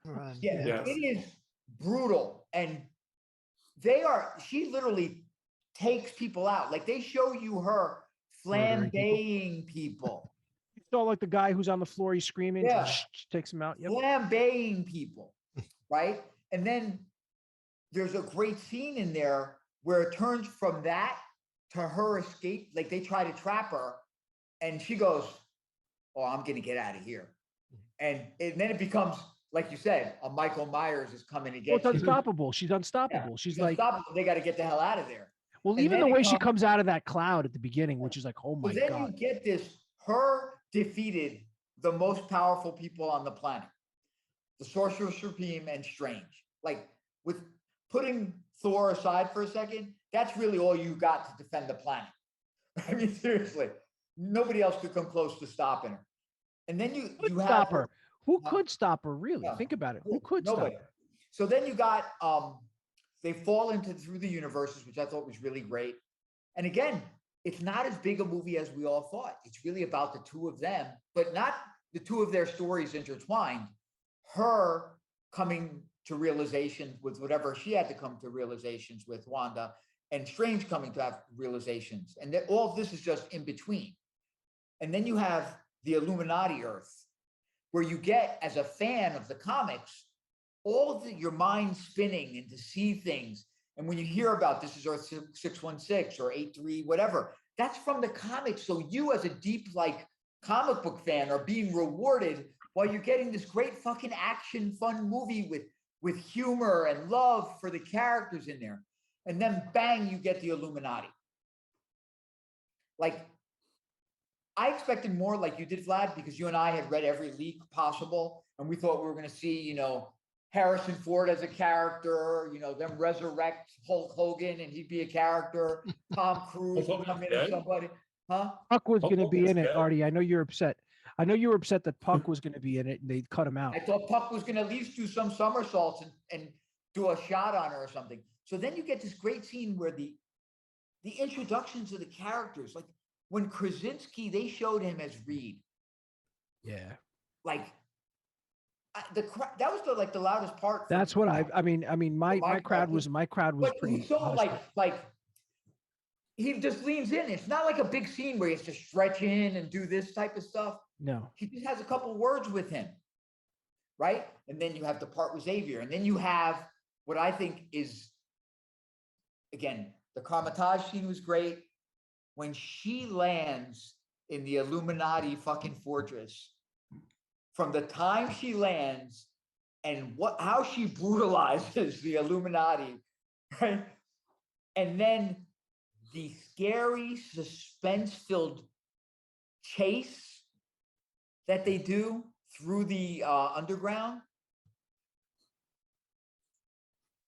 Run. Yeah, Yes. it is brutal. And she literally takes people out. Like they show you her Murdering flambeing people. You saw like the guy who's on the floor, he's screaming, Yeah. takes him out. Yep. Flambeing people, right? And then there's a great scene in there where it turns from that to her escape. Like they try to trap her, and she goes, "Oh, I'm gonna get out of here." And then it becomes, like you said, a Michael Myers is coming to Well, get it's you. unstoppable. She's unstoppable. Yeah, she's she's like, unstoppable. They got to get the hell out of there. well, And even then the it way she comes- comes out of that cloud at the beginning, which is like, oh my So then God. you get this, her defeated the most powerful people on the planet, the Sorcerer Supreme and Strange. Like with putting Thor aside for a second, that's really all you got to defend the planet. I mean, seriously, nobody else could come close to stopping her. And then you have stop her. Who Huh? could stop her? Really? Yeah. Think about it. Who could Nobody. stop her? So then you got they fall into through the universes, which I thought was really great. And again, it's not as big a movie as we all thought. It's really about the two of them, but not the two of their stories intertwined. Her coming to realization with whatever she had to come to realizations with Wanda, and Strange coming to have realizations. And all of this is just in between. And then you have the Illuminati Earth, where you get, as a fan of the comics, all of your mind spinning and to see things. And when you hear about this is Earth 616 or 83, whatever, that's from the comics. So you, as a deep, like, comic book fan, are being rewarded while you're getting this great fucking action, fun movie with humor and love for the characters in there. And then bang, you get the Illuminati. Like, I expected more, like you did, Vlad, because you and I had read every leak possible, and we thought we were going to see, you know, Harrison Ford as a character, you know, them resurrect Hulk Hogan and he'd be a character. Tom Cruise would come in as somebody, huh? Puck was going to be in it, dead. Artie. I know you're upset. I know you were upset that Puck was going to be in it and they cut him out. I thought Puck was going to at least do some somersaults and do a shot on her or something. So then you get this great scene where the introductions of the characters, like when Krasinski, they showed him as Reed. Yeah. Like that was the loudest part. That's what I mean, my crowd was But pretty he's so hostile. like he just leans in. It's not like a big scene where he has to stretch in and do this type of stuff. No. He just has a couple words with him, right? And then you have the part with Xavier, and then you have what I think is, again, the Carmitage scene was great. When she lands in the Illuminati fucking fortress, from the time she lands and how she brutalizes the Illuminati, right? And then the scary, suspense-filled chase that they do through the underground,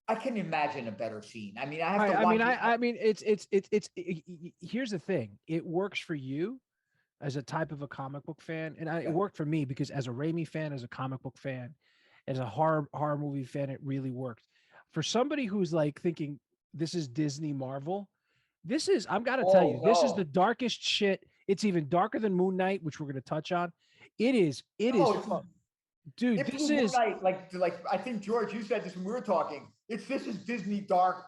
I can imagine a better scene. I mean, I have to watch I mean, here's the thing. It works for you as a type of a comic book fan, and it worked for me because as a Raimi fan, as a comic book fan, as a horror movie fan, it really worked. For somebody who's like thinking this is Disney Marvel, this is, I've got to tell you, this is the darkest shit. It's even darker than Moon Knight, which we're going to touch on. It is, dude, this is like I think George, you said this when we were talking. This is Disney dark,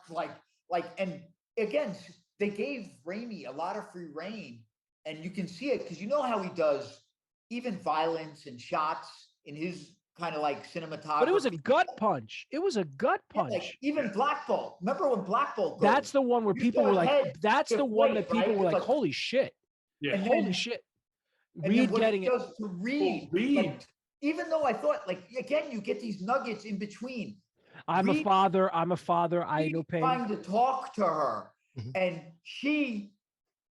and again, they gave Raimi a lot of free reign, and you can see it because you know how he does even violence and shots in his kind of like cinematography. But it was a gut punch. It was a gut punch. Yeah, like even Black Bolt. Remember when Black Bolt? That's the one where people were like, that's the one that people were like, holy shit. Yeah. Holy shit. Reed getting it. To Reed. Like, even though I thought, like, again, you get these nuggets in between. I'm a father. I know pain. Trying to talk to her. And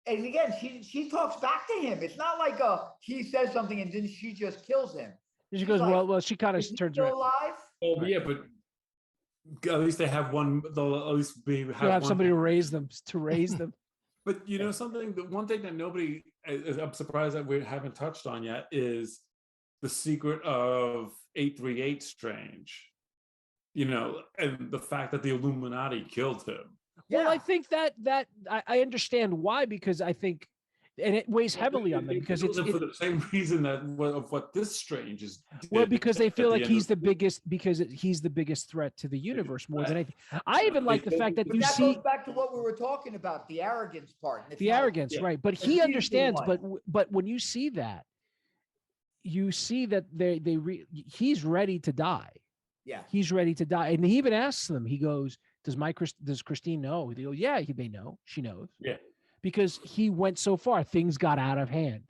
again, she talks back to him. It's not like he says something and then she just kills him. She goes, like, well, she kind of turns around. Alive? Oh, yeah, but at least they have one. They'll at least have somebody to raise them. But you know something? The one thing that nobody, I'm surprised that we haven't touched on yet, is the secret of 838 Strange. You know, and the fact that the Illuminati killed him. Well, I think that I understand why, because I think, and it weighs heavily on them because it's for the same reason that of what this Strange is. Well, because they feel like he's the biggest, he's the biggest threat to the universe more than anything. I even like the fact that you see goes back to what we were talking about, the arrogance part. The arrogance, right? But he understands. But when you see that, you see that he's ready to die. Yeah, he's ready to die, and he even asks them. He goes, "Does Christine know?" They go, "Yeah, they know. She knows." Yeah, because he went so far, things got out of hand.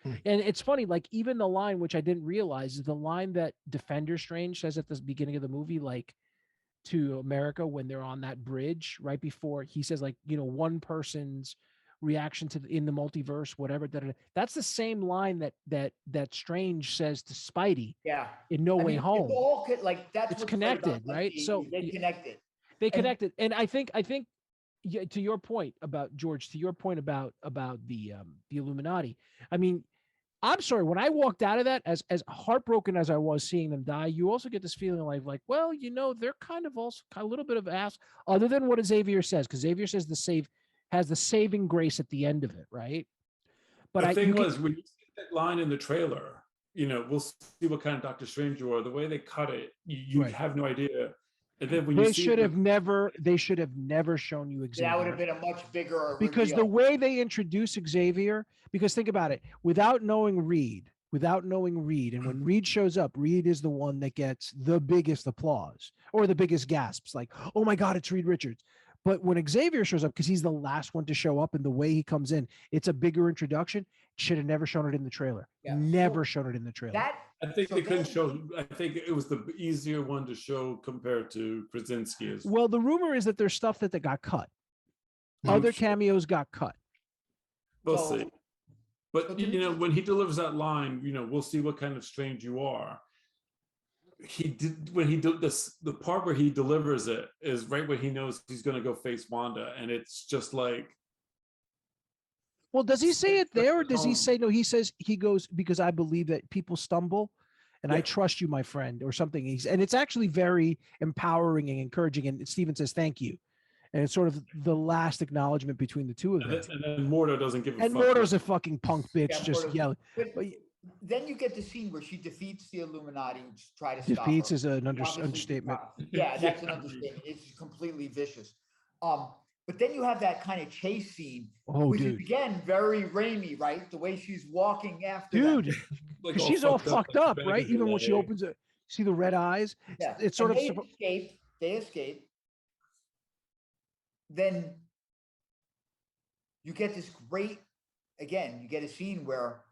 And it's funny, like even the line which I didn't realize is the line that Defender Strange says at the beginning of the movie, like to America when they're on that bridge right before he says, like, you know, one person's reaction to in the multiverse, whatever. That's the same line that Strange says to Spidey. Yeah. In No Way Home. It's all that's it's connected, right? So they connected. They connected, and I think to your point about George, to your point about the Illuminati. I mean, I'm sorry, when I walked out of that, as heartbroken as I was seeing them die, you also get this feeling like, well, you know, they're kind of also a little bit of ass, other than what Xavier says, because Xavier says has the saving grace at the end of it, right? But the thing was, when you see that line in the trailer, you know, we'll see what kind of Doctor Strange you are. The way they cut it, you have no idea. And then when they should have never shown you Xavier. That would have been a much bigger because reveal. The way they introduce Xavier, because think about it, without knowing Reed, and when Reed shows up, Reed is the one that gets the biggest applause or the biggest gasps, like, oh my God, it's Reed Richards. But when Xavier shows up, because he's the last one to show up, and the way he comes in, it's a bigger introduction. Should have never shown it in the trailer. Yeah. Never shown it in the trailer. I think they couldn't show. I think it was the easier one to show compared to Krasinski. Well, the rumor is that there's stuff that got cut. Other cameos got cut. We'll see. But you know, when he delivers that line, you know, we'll see what kind of Strange you are. The part where he delivers it is right when he knows he's going to go face Wanda, and it's just like. Well, does he say it there, or does he say no? He goes, because I believe that people stumble, and I trust you, my friend, or something. And it's actually very empowering and encouraging. And Steven says thank you, and it's sort of the last acknowledgement between the two of them. And then Mordo doesn't give a fuck. And Mordo's a fucking punk bitch, just yelling. But then you get the scene where she defeats the Illuminati, which try to stop defeats her. is an understatement. Yeah, that's an understatement. It's completely vicious. But then you have that kind of chase scene, which is again very Raimi, right? The way she's walking after them. Like she's all fucked up, right? Even when she opens it, see the red eyes. Yeah, it's sort of They escape. Then you get this great. Again, you get a scene where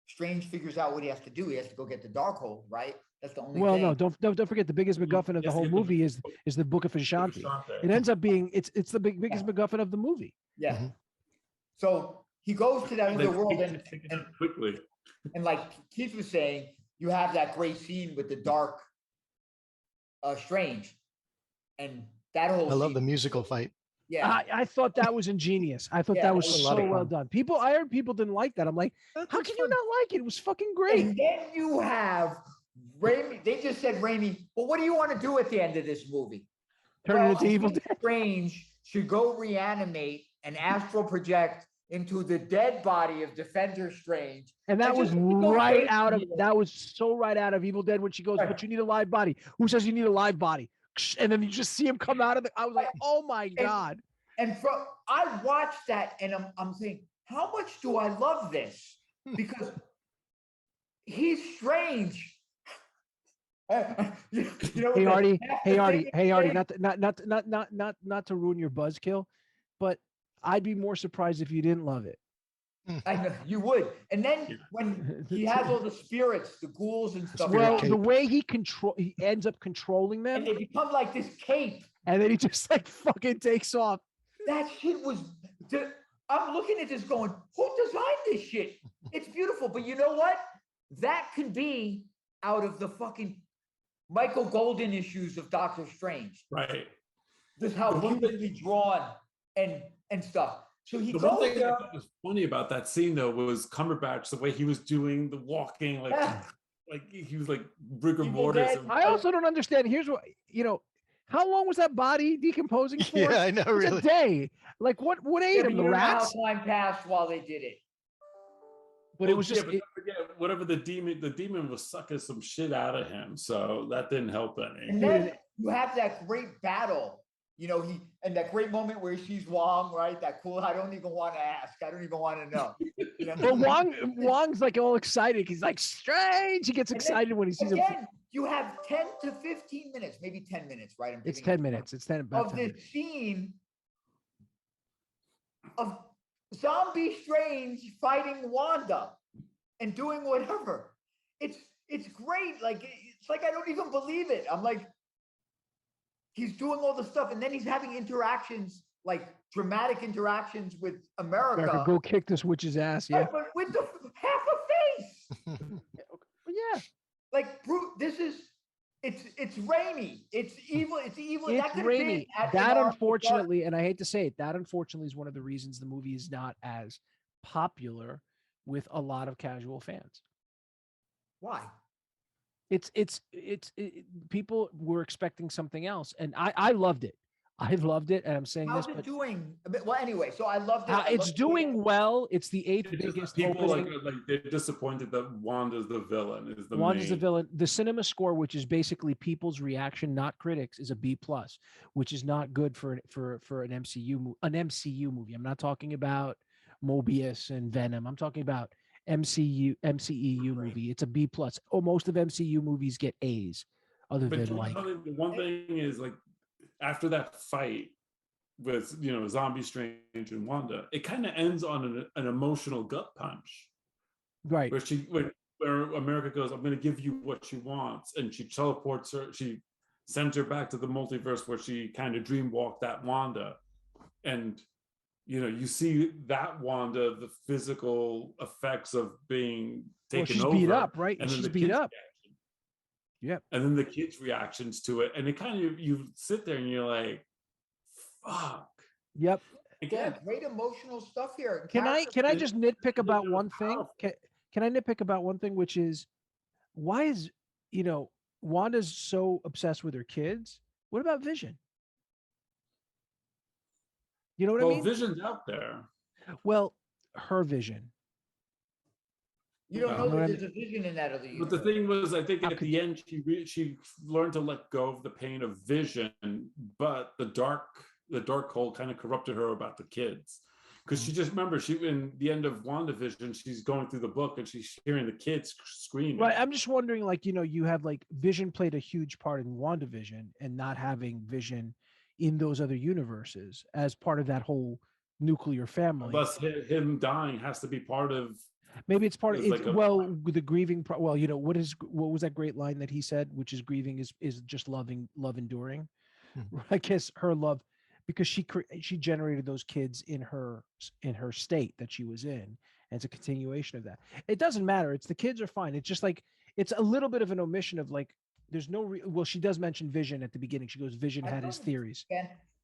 Strange figures out what he has to do. He has to go get the Darkhold, right? That's the only. Well, no, don't forget the biggest MacGuffin of the whole movie is the Book of Vishanti. It ends up being it's the biggest MacGuffin of the movie. Yeah. So he goes to that other world Pick it up quickly. and like Keith was saying, you have that great scene with the dark Strange. And that whole I love scene, the musical fight. yeah. I thought that was ingenious. I thought Yeah, that was that was a lot so of well fun. done. I heard people didn't like that. I'm like, That how was can you fun. not like it? It was fucking great. And then you have Raimi. They just said, Raimi, well, what do you want to do at the end of this movie? Turn it into I Evil think Dead. Strange should go reanimate and astral project into the dead body of Defender Strange. And that And was just go right crazy out of with it. that was so right out of Evil Dead when she goes, Right. but you need a live body. Who says you need a live body? And then you just see him come out of it. I was like, oh my God. And I watched that and I'm thinking, how much do I love this? Because he's strange. You know, Hey the- Artie, half hey the Artie, thing hey is Artie, strange. not to ruin your buzzkill, but I'd be more surprised if you didn't love it. I know you would. And then when he has all the spirits, the ghouls and stuff, Well, cape. the way he ends up controlling them, and they become like this cape. and then he just like fucking takes off. That shit was. I'm looking at this going, who designed this shit? It's beautiful, but you know what? That could be out of the fucking Michael Golden issues of Doctor Strange. Right. Just how The one thing- beautifully drawn and stuff. So he The one goes thing there. I thought was funny about that scene though was Cumberbatch, the way he was doing the walking, like Yeah. like he was like rigor Evil mortis. Dead. and- I also don't understand. Here's what how long was that body decomposing for? Yeah, I know, It was a really. day. Like what Yeah, ate but him? you The don't know how rats? time passed while they did it. But it was yeah, just but don't forget, whatever the demon was sucking some shit out of him, so that didn't help any. And then you have that great battle. You know, and that great moment where he sees Wong, right? That cool. I don't even want to ask. I don't even want to know. You know? well, Wong's like all excited. He's like strange. He gets And then, excited when he sees him. Again, you have 10 to 15 minutes, maybe 10 minutes, right? I'm It's giving 10 you- minutes. It's 10 about of 10 this minutes. scene of Zombie Strange fighting Wanda and doing whatever. It's great. Like it's like I don't even believe it. I'm like, he's doing all the stuff, and then he's having interactions, like dramatic interactions with America. America, go kick this witch's ass. Yeah. Right, but with the half a face. Yeah. Like, this is it's rainy. It's evil. It's evil. It's That could've rainy. been at That Arm- unfortunately, and I hate to say it, that unfortunately is one of the reasons the movie is not as popular with a lot of casual fans. Why? People were expecting something else, and I loved it. I loved it, and I'm saying How's this, it but doing? Well, anyway, so I loved it. I it's loved doing well. It's the eighth It's just biggest that people opening. like they're disappointed that Wanda's the villain. Is the Wanda's the main- villain. The cinema score, which is basically people's reaction, not critics, is a B plus, which is not good for an MCU movie. I'm not talking about Mobius and Venom. I'm talking about MCEU Right. movie. It's a B plus. Oh, most of MCU movies get A's, other But than like the one thing is like after that fight with Zombie Strange and Wanda, it kind of ends on an emotional gut punch right. where America goes, I'm going to give you what she wants, and she teleports her. She sends her back to the multiverse where she kind of dream walked that Wanda, and you see that Wanda, the physical effects of being Well, taken she's over, beat up, right? and then She's the beat kids' up. reaction. Yep. And then the kids' reactions to it, and it kind of you sit there and you're like, "Fuck." Yep. Yeah, Again, great emotional stuff here. Can I Characters- just nitpick about they're one thing? powerful. Can I nitpick about one thing, which is why is Wanda's so obsessed with her kids? What about Vision? You know what I well, mean? Vision's out there. Well, her vision. You don't No. know Know what I that there's a vision in that other But the universe. thing was, I think How at could the end she learned to let go of the pain of Vision, but the dark hole kind of corrupted her about the kids. Because she just remember in the end of WandaVision, she's going through the book and she's hearing the kids screaming. Right. I'm just wondering, like, you have like Vision played a huge part in WandaVision, and not having Vision in those other universes as part of that whole nuclear family. Thus, him dying has to be part of. Maybe it's part of It's it. like a- Well, with the grieving. Well, what was that great line that he said, which is grieving is just love enduring. Mhm. I guess her love, because she generated those kids in her state that she was in, and it's a continuation of that. It doesn't matter. It's the kids are fine. It's just like it's a little bit of an omission of like there's no well, she does mention Vision at the beginning. She goes, Vision I had thought his it was theories.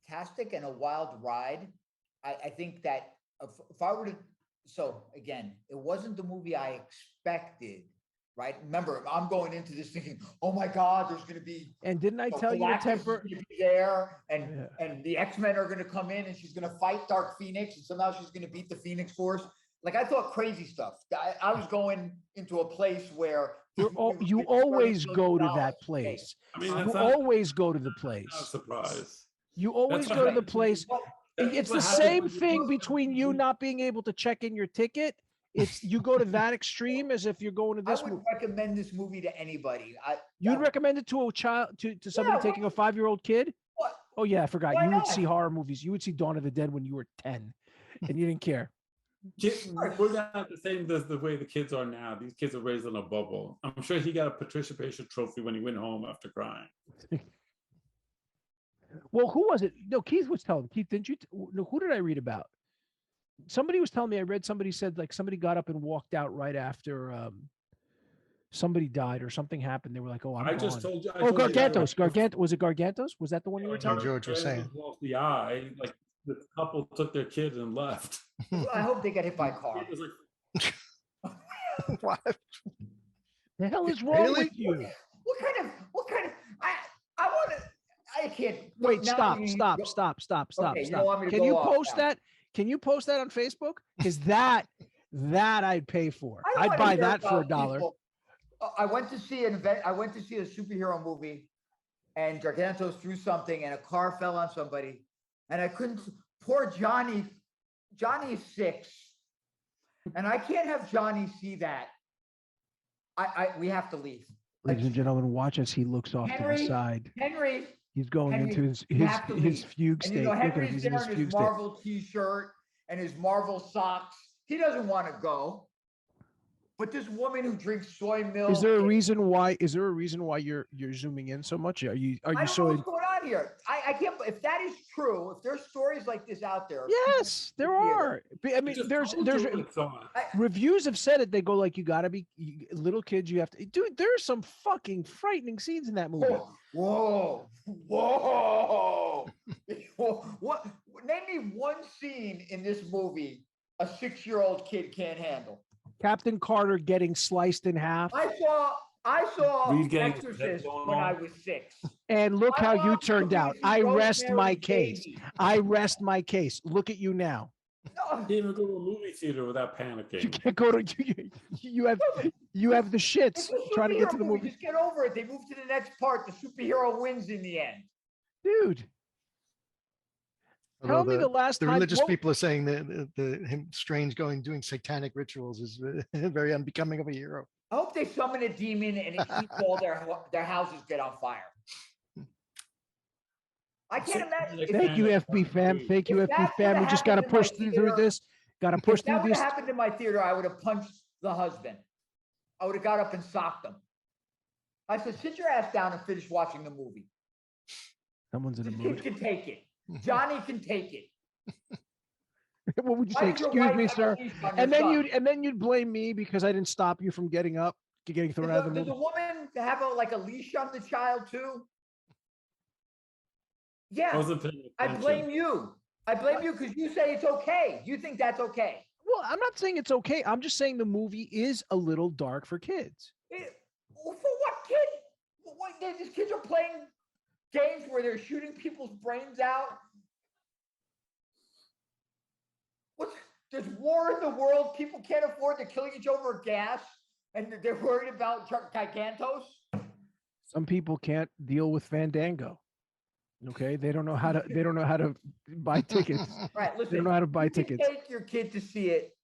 fantastic and a wild ride. I think that if I were to, so again, it wasn't the movie I expected, right? Remember, I'm going into this thinking, oh my God, there's going to be. And didn't I tell you to Galactus temper? is gonna be there, and the X-Men are going to come in, and she's going to fight Dark Phoenix, and somehow she's going to beat the Phoenix Force. Like I thought, crazy stuff. I was going into a place where you always go to that place. I mean, You always go to the place. Not a surprise. You always go to the place. It's the same thing between you not being able to check in your ticket. It's you go to that extreme as if you're going to this. I would recommend this movie to anybody. You'd recommend it to a child, to somebody taking a 5-year-old kid? What? Oh yeah, I forgot. Why You would not? see horror movies. You would see Dawn of the Dead when you were 10, and you didn't care. We're not the same as the way the kids are now. These kids are raised in a bubble. I'm sure he got a participation trophy when he went home after crying. Well, who was it? No, Keith was telling. Keith, didn't you? No, who did I read about? Somebody was telling me. I read somebody said like somebody got up and walked out right after somebody died or something happened. They were like, "Oh, I'm I gone." just told you. Oh, Gargantos. Gargant was it Gargantos? Was that the one you were telling me? George was saying. Lost the eye. Like the couple took their kid and left. I hope they get hit by a car. It was like, What? The hell is wrong Really? with you? What kind of? I want to. I can't. Wait, now stop, you- stop, you- stop, stop, Okay, stop, you don't want stop. me to Can you go off post now. that? Can you post that on Facebook? Because that I'd pay for. I don't I'd wanna buy hear that for about $1. people. I went to see an event. I went to see a superhero movie, and Gargantos threw something, and a car fell on somebody, and I couldn't. Poor Johnny. Johnny is 6, and I can't have Johnny see that. We have to leave. Ladies and gentlemen, watch as he looks off to Henry, the side. Henry, He's going Henry, into his you have to leave. fugue and state. you know Look at him, Henry's he's in there his in fugue his state. Marvel T-shirt and his Marvel socks. He doesn't want to go. But this woman who drinks soy milk. Is there a reason why? Is there a reason why you're zooming in so much? Are you I don't know so? what's going on here. I can't. If that is true, if there's stories like this out there. Yes, there are. I mean, just there's told you it's on. reviews have said it. They go like, you got to be little kids. You have to, dude. There's some fucking frightening scenes in that movie. Whoa, whoa, whoa! What? Name me one scene in this movie a 6-year-old kid can't handle. Captain Carter getting sliced in half. I saw Reed getting his Exorcist head blown when I off. was 6. And look I how you watched turned out. movies I with rest my Rosemary's case. Baby. I rest my case. Look at you now. No, Can't even go to a movie theater without You panicking. can't go to you have the shits it's a trying to get to superhero the movie. Just get over it. They move to the next part. The superhero wins in the end. Dude. Tell me the last The time religious what- people are saying that him Strange doing satanic rituals is very unbecoming of a hero. I hope they summon a demon and it eats all their houses get on fire. I can't imagine. if- Thank you, FB fam. Thank you, If FB that's fam. gonna We just got to happen in my push through theater- this. Got to push If that through would this. have happened in my theater, I would have punched the husband. I would have got up and socked him. I said, sit your ass down and finish watching the movie. Someone's in The a kid mood. can take it. Johnny can take it. What would you Why say? does your Excuse wife me, have a sir. leash on And your then son? you'd blame me because I didn't stop you from getting up, getting thrown out of the Does a movie. woman have a leash on the child too? I Yeah, wasn't paying I attention. blame you. I blame you because you say it's okay. You think that's okay. Well, I'm not saying it's okay. I'm just saying the movie is a little dark for kids. For what kid? What, these kids are playing games where they're shooting people's brains out. There's war in the world. People can't afford to killing each other over gas, and they're worried about Gigantos. Some people can't deal with Fandango. Okay, they don't know how to. They don't know how to buy tickets. Right, They listen. don't know how to buy you can tickets. Take your kid to see it.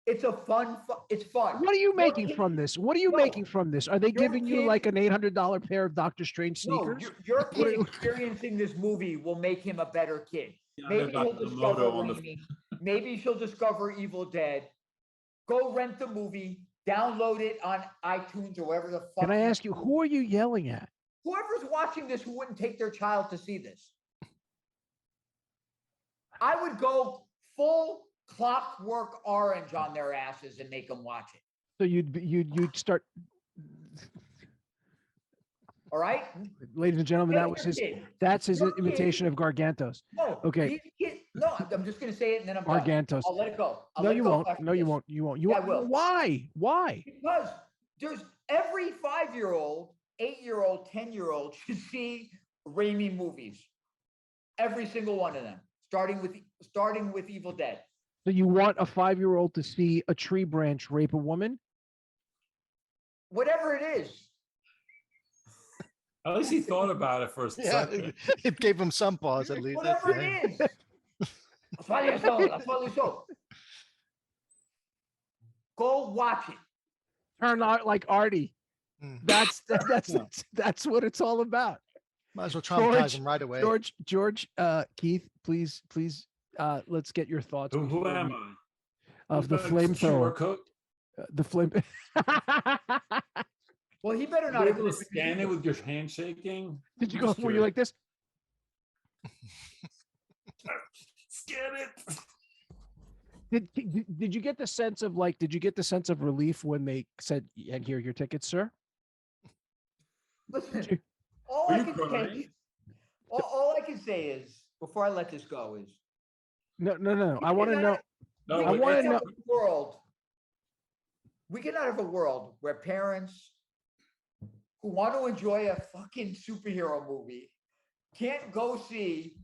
It's a fun. It's fun. What are you making kid- from this? What are you No. making from this? Are they Your giving you kid- like an $800 pair of Doctor Strange No, sneakers? your What kid are you- experiencing this movie will make him a better kid. Yeah, Maybe about he'll the discover moto on the Raimi. Maybe she'll discover Evil Dead. Go rent the movie, download it on iTunes or wherever the fuck. Can I ask you, who are you yelling at? Whoever's watching this who wouldn't take their child to see this. I would go full Clockwork Orange on their asses and make them watch it. So you'd start. All right, Ladies and gentlemen, Get your kid. that's his Your kid- imitation of Gargantos. No, Okay. these kids, no, I'm just gonna say it and then I'm done. Gargantos. I'll let it go. I'll No, let it you go won't. after No, you this. won't. You won't. Yeah, I will. Why? Why? Because there's every 5-year-old, 8-year-old, 10-year-old should see Raimi movies. Every single one of them, starting with Evil Dead. So you want a 5-year-old to see a tree branch rape a woman? Whatever it is. At least he thought about it for a Yeah, second. it gave him some pause at least. Whatever it is. That's what I saw. Go watch it. Turn out like Artie. Mm. That's what it's all about. Might as well traumatize him right away. George, Keith, please, let's get your thoughts. Who before am we- I? Of the QR flamethrower. code? The flame. Well, he better Are not you have able to scan it with your hand shaking? Did you go? Just Were you curious. like this? Scan it. Did you get the sense of like? Did you get the sense of relief when they said, "And here are your tickets, sir"? Listen, all Are I you can crying? say, all I can say is, before I let this go, is No. I want to know. No, we I wait, wanna cannot know- have a world. We cannot have a world where parents who want to enjoy a fucking superhero movie can't go see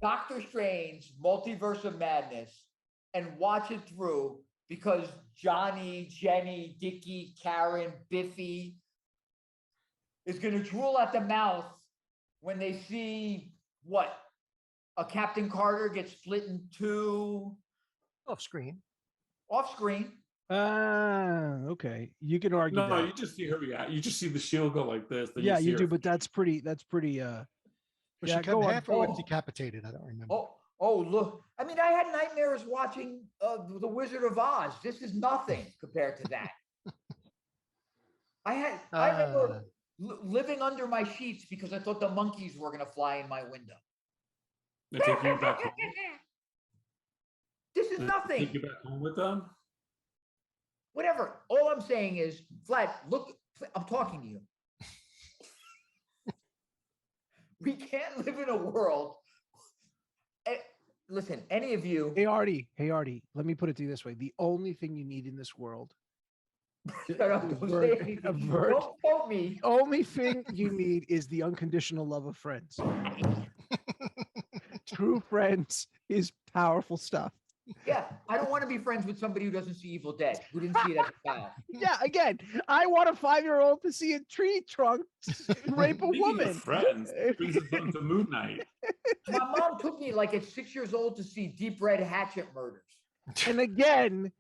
Doctor Strange Multiverse of Madness and watch it through because Johnny, Jenny, Dickie, Karen, Biffy is going to drool at the mouth when they see what? A Captain Carter gets split in two Off screen. off screen. Okay. You can argue No, that. you just see her react. You just see the shield go like this. Then Yeah, see you her do, but face. that's pretty. Was Yeah, she go cut in on. half or Oh. decapitated? I don't remember. Oh, look. I mean, I had nightmares watching The Wizard of Oz. This is nothing compared to that. I remember living under my sheets because I thought the monkeys were going to fly in my window. They take you back home. This is They nothing. Take you back home with them. Whatever. All I'm saying is, Vlad, look, I'm talking to you. We can't live in a world. Listen, any of you. Hey Artie. Let me put it to you this way: the only thing you need in this world, Shut up, don't say Avert- anything. avert. Don't quote me. the only thing you need is the unconditional love of friends. True friends is powerful stuff. Yeah, I don't want to be friends with somebody who doesn't see Evil Dead, who didn't see it as a child. Yeah, again, I want a 5-year-old to see a tree trunk rape a Speaking of woman. friends, brings us on to Moon Knight. My mom took me like at 6 years old to see Deep Red Hatchet Murders. And again,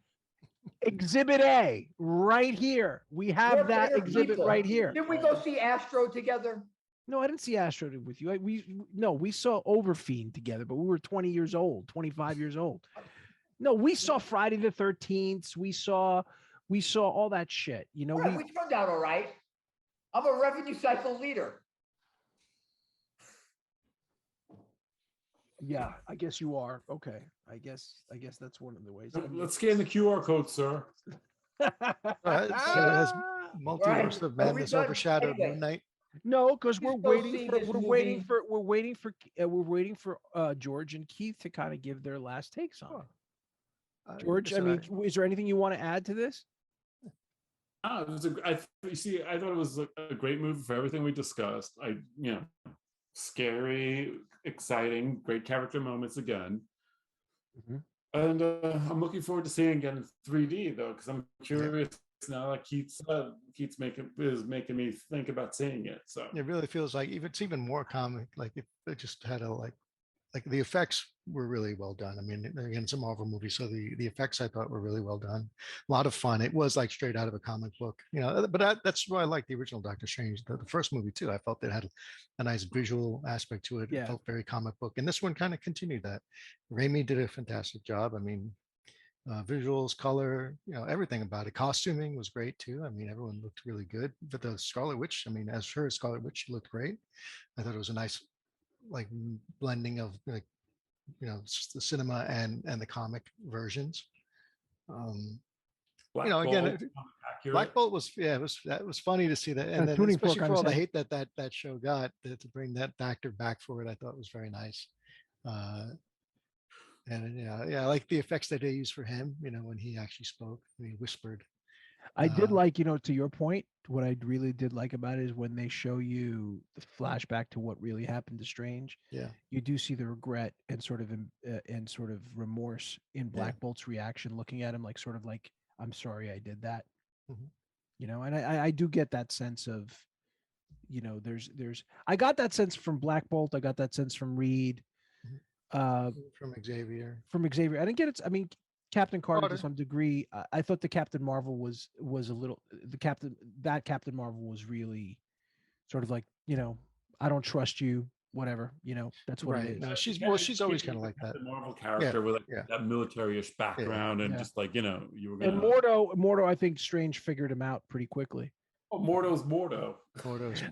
Exhibit A, right here. We have We're that better exhibit people. right here. Did we go see Astro together? No, I didn't see Astro with you. We saw Overfiend together, but we were 20 years old, 25 years old. No, we saw Friday the 13th. We saw all that shit. You know, Right, we turned out all right. I'm a revenue cycle leader. yeah, I guess you are. Okay. I guess that's one of the ways. Let's scan the QR code, sir. It has Multiverse of Are we Madness done? overshadowed Anyway. Moon Knight. No, because You we're still waiting see for this we're waiting movie? for George and Keith to kind of give their last takes on it. George, I Listen, mean, is there anything you want to add to this? It was I thought it was a great movie for everything we discussed. Scary, exciting, great character moments again. Mhm. And I'm looking forward to seeing it again in 3D though, because I'm curious now that Keith's making me think about seeing it. So it really feels like it's even more comic. Like if they just had like the effects were really well done. I mean, again, it's a Marvel movie, so the effects I thought were really well done. A lot of fun. It was like straight out of a comic book, but that's why I like the original Doctor Strange, the first movie too. I felt it had a nice visual aspect to it. Yeah. It felt very comic book, and this one kind of continued that. Raimi did a fantastic job. I mean, visuals, color, everything about it. Costuming was great too. I mean, everyone looked really good. But the Scarlet Witch, I mean, as her Scarlet Witch, she looked great. I thought it was a nice like blending of like the cinema and the comic versions. Black Again, Bolt, accurate. Black Bolt was that was funny to see that, and then tuning especially fork for on all the his hate that show got, to bring that actor back for it, I thought was very nice. And I like the effects that they used for him. When he actually spoke, when he whispered. I did like, to your point, what I really did like about it is when they show you the flashback to what really happened to Strange. Yeah. You do see the regret and sort of remorse in Black Bolt's reaction, looking at him like sort of like, I'm sorry I did that. Mhm. And I do get that sense of, I got that sense from Black Bolt. I got that sense from Reed. From Xavier. I didn't get it. I mean, Captain Carter to Carter. some degree. I thought the Captain Marvel was a little Captain Marvel was really sort of like, I don't trust you, whatever, that's what it is. No, she's always kind of like that. The Marvel character with that military-ish background and Yeah. just like, you were And gonna. Mordo, I think Strange figured him out pretty quickly. Oh, Mordo's Mordo.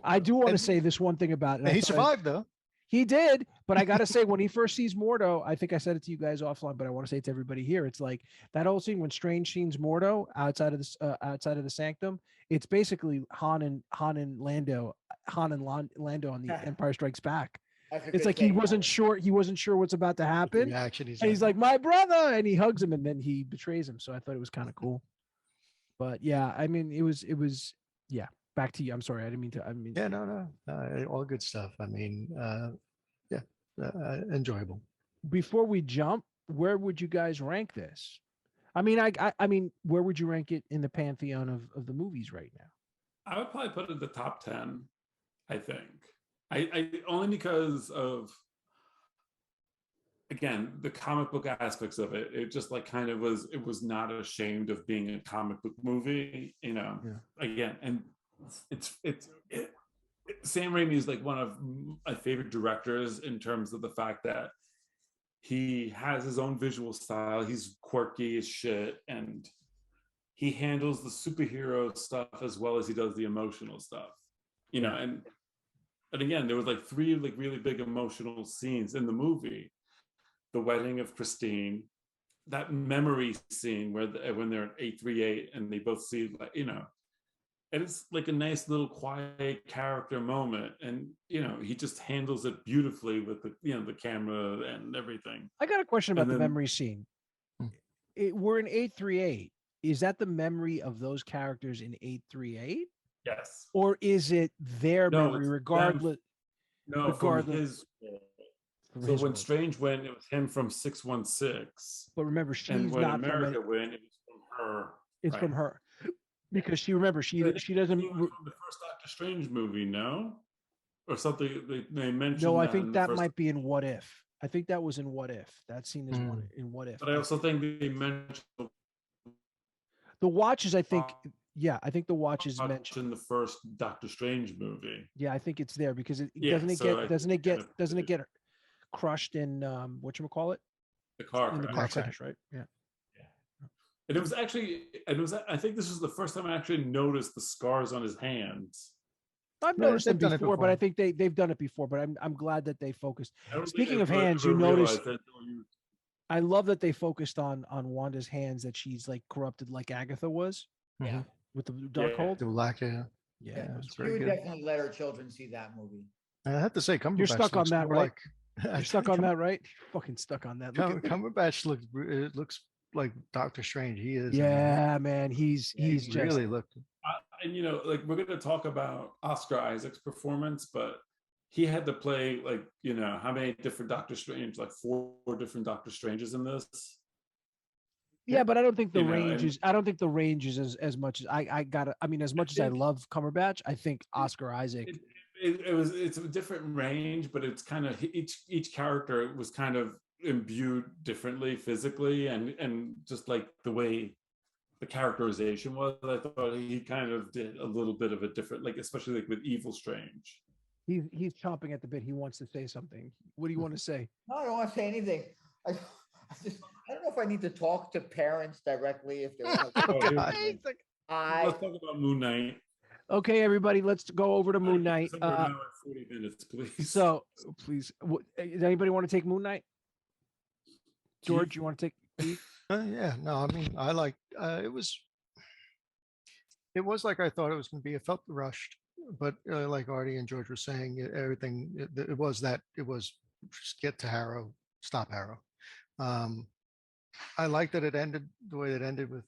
I do want to And- say this one thing about it. And he survived though. He did, but I got to say, when he first sees Mordo, I think I said it to you guys offline, but I want to say it to everybody here. It's like that whole scene when Strange sees Mordo outside of the Sanctum. It's basically Han and Lando on the Empire Strikes Back. It's like he wasn't sure what's about to happen. Reaction, He's like, my brother, and he hugs him, and then he betrays him. So I thought it was kind of cool. But yeah, I mean, it was yeah. Back to you. I'm sorry, I didn't mean to. yeah, no, all good stuff. I mean, enjoyable. Before we jump, where would you guys rank this? I mean, I mean, where would you rank it in the pantheon of the movies right now? I would probably put it in the top 10, I think. I only because of, again, the comic book aspects of it. It just like kind of was, it was not ashamed of being a comic book movie, again, and Sam Raimi is like one of my favorite directors in terms of the fact that he has his own visual style. He's quirky as shit, and he handles the superhero stuff as well as he does the emotional stuff, and again, there was like 3 like really big emotional scenes in the movie. The wedding of Christine, that memory scene when they're at 838 and they both see, like, and it's like a nice little quiet character moment, and he just handles it beautifully with the camera and everything. I got a question about the then- memory scene. We're in 838. Is that the memory of those characters in 838? Yes. Or is it their No, memory it's regardless? No, regardless- from his. from So his when world? Strange went, it was him from 616. But remember, she's And when not America from it. went, it was from her. It's right. from her. Because she doesn't. He was from the first Doctor Strange movie, no? Or something they mentioned. No, I that in think the that first- might be in What If. I think that was in What If. That scene is Mm. in What If. But I also think they mentioned The Watches, I think, yeah, I think the Watches in mentioned. the first Doctor Strange movie. Yeah, I think it's there because Yeah, doesn't it so get I doesn't think it it get kind of doesn't it get crushed in whatchamacallit? The car In the crash. car accident. crash, right? Yeah. And I think this was the first time I actually noticed the scars on his hands. I've No, noticed them they've done it before, but I before. think they've done it before. But I'm glad that they focused. I don't think Speaking I of ever hands, you realized notice. that until you- I love that they focused on Wanda's hands, that she's like corrupted like Agatha was Yeah. with the Darkhold. Mm-hmm. The black, yeah. Yeah, Yeah, it was it's She very would good. definitely let her children see that movie. I have to say, Cumberbatch stuck on looks that, more right? Like, You're stuck on that, right? Fucking stuck on that. Look at- Cumberbatch looks like Doctor Strange. He is. yeah, man, he's Yeah, he's He just really looked. And like we're going to talk about Oscar Isaac's performance, but he had to play like how many different Doctor Strange, like 4 different Doctor Stranges in this. yeah, but I don't think the You know, range and- is. I don't think the range is as much as I got. I mean, as much as I think- love Cumberbatch, I think Oscar Isaac. It's a different range, but it's kind of each character was kind of imbued differently physically, and just like the way the characterization was, I thought he kind of did a little bit of a different, like especially like with Evil Strange. He's chomping at the bit. He wants to say something. What do you want to say? No, I don't want to say anything. I don't know if I need to talk to parents directly if they want to. Oh, God. Let's talk about Moon Knight. Okay, everybody, let's go over to Moon Knight. Somewhere now at 40 minutes, please. So please, does anybody want to take Moon Knight? George, you want to take lead? Yeah, no, I mean, I like it was like I thought it was going to be. It felt rushed, but like Artie and George were saying, everything it was just get to Harrow, stop Harrow. I like that it ended the way it ended with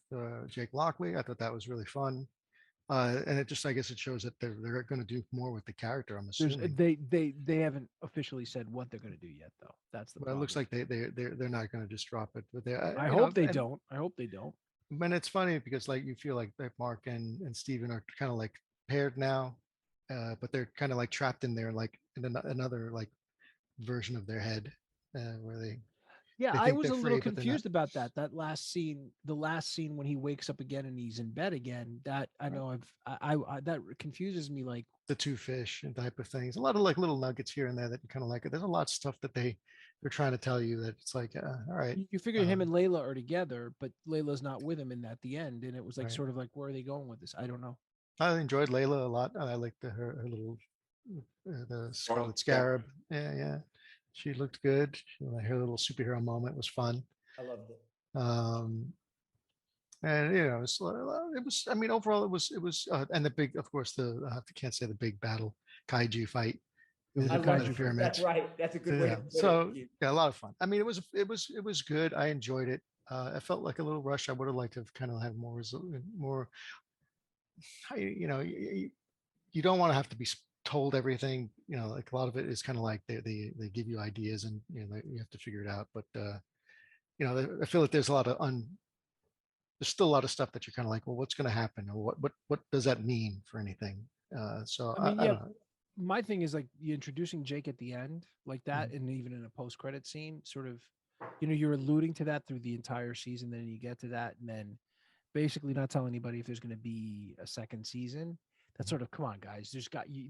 Jake Lockley. I thought that was really fun. And it just, I guess it shows that they're going to do more with the character. I'm There's assuming. they haven't officially said what they're going to do yet, though. That's the But it problem. looks like they're not going to just drop it. But I hope they don't. I hope they don't. And it's funny because like you feel like Mark and Steven are kind of like paired now, but they're kind of like trapped in there, like in another like version of their head, where they Yeah, they I think was they're a free, little but they're not. confused about that. That last scene, the last scene when he wakes up again and he's in bed again. That I know I that confuses me. Like The two fish and type of things. A lot of like little nuggets here and there that you kind of like. There's a lot of stuff that they're trying to tell you that it's like, all right, you figure him and Layla are together, but Layla's not with him in at the end, and it was like Right. sort of like, where are they going with this? I don't know. I enjoyed Layla a lot. I liked her little the Scarlet Scarab. Yeah. She looked good. Her little superhero moment was fun. I loved it. And you know, it was. I mean, overall, it was. And the big, of course, I can't say the big battle kaiju fight. It was I a love kaiju it. pyramid. That's right. That's a good way Yeah. to put So it. yeah, a lot of fun. I mean, it was good. I enjoyed it. I felt like a little rush. I would have liked to have kind of had more. You don't want to have to be told everything. You know, like a lot of it is kind of like they give you ideas and you have to figure it out. But I feel like there's a lot of there's still a lot of stuff that you're kind of like, well, what's going to happen, or what does that mean for anything? So I mean, I yeah. don't know. My thing is like you introducing Jake at the end like that, and even in a post-credit scene, sort of, you're alluding to that through the entire season. Then you get to that, and then basically not telling anybody if there's going to be a second season. That's sort of, come on, guys.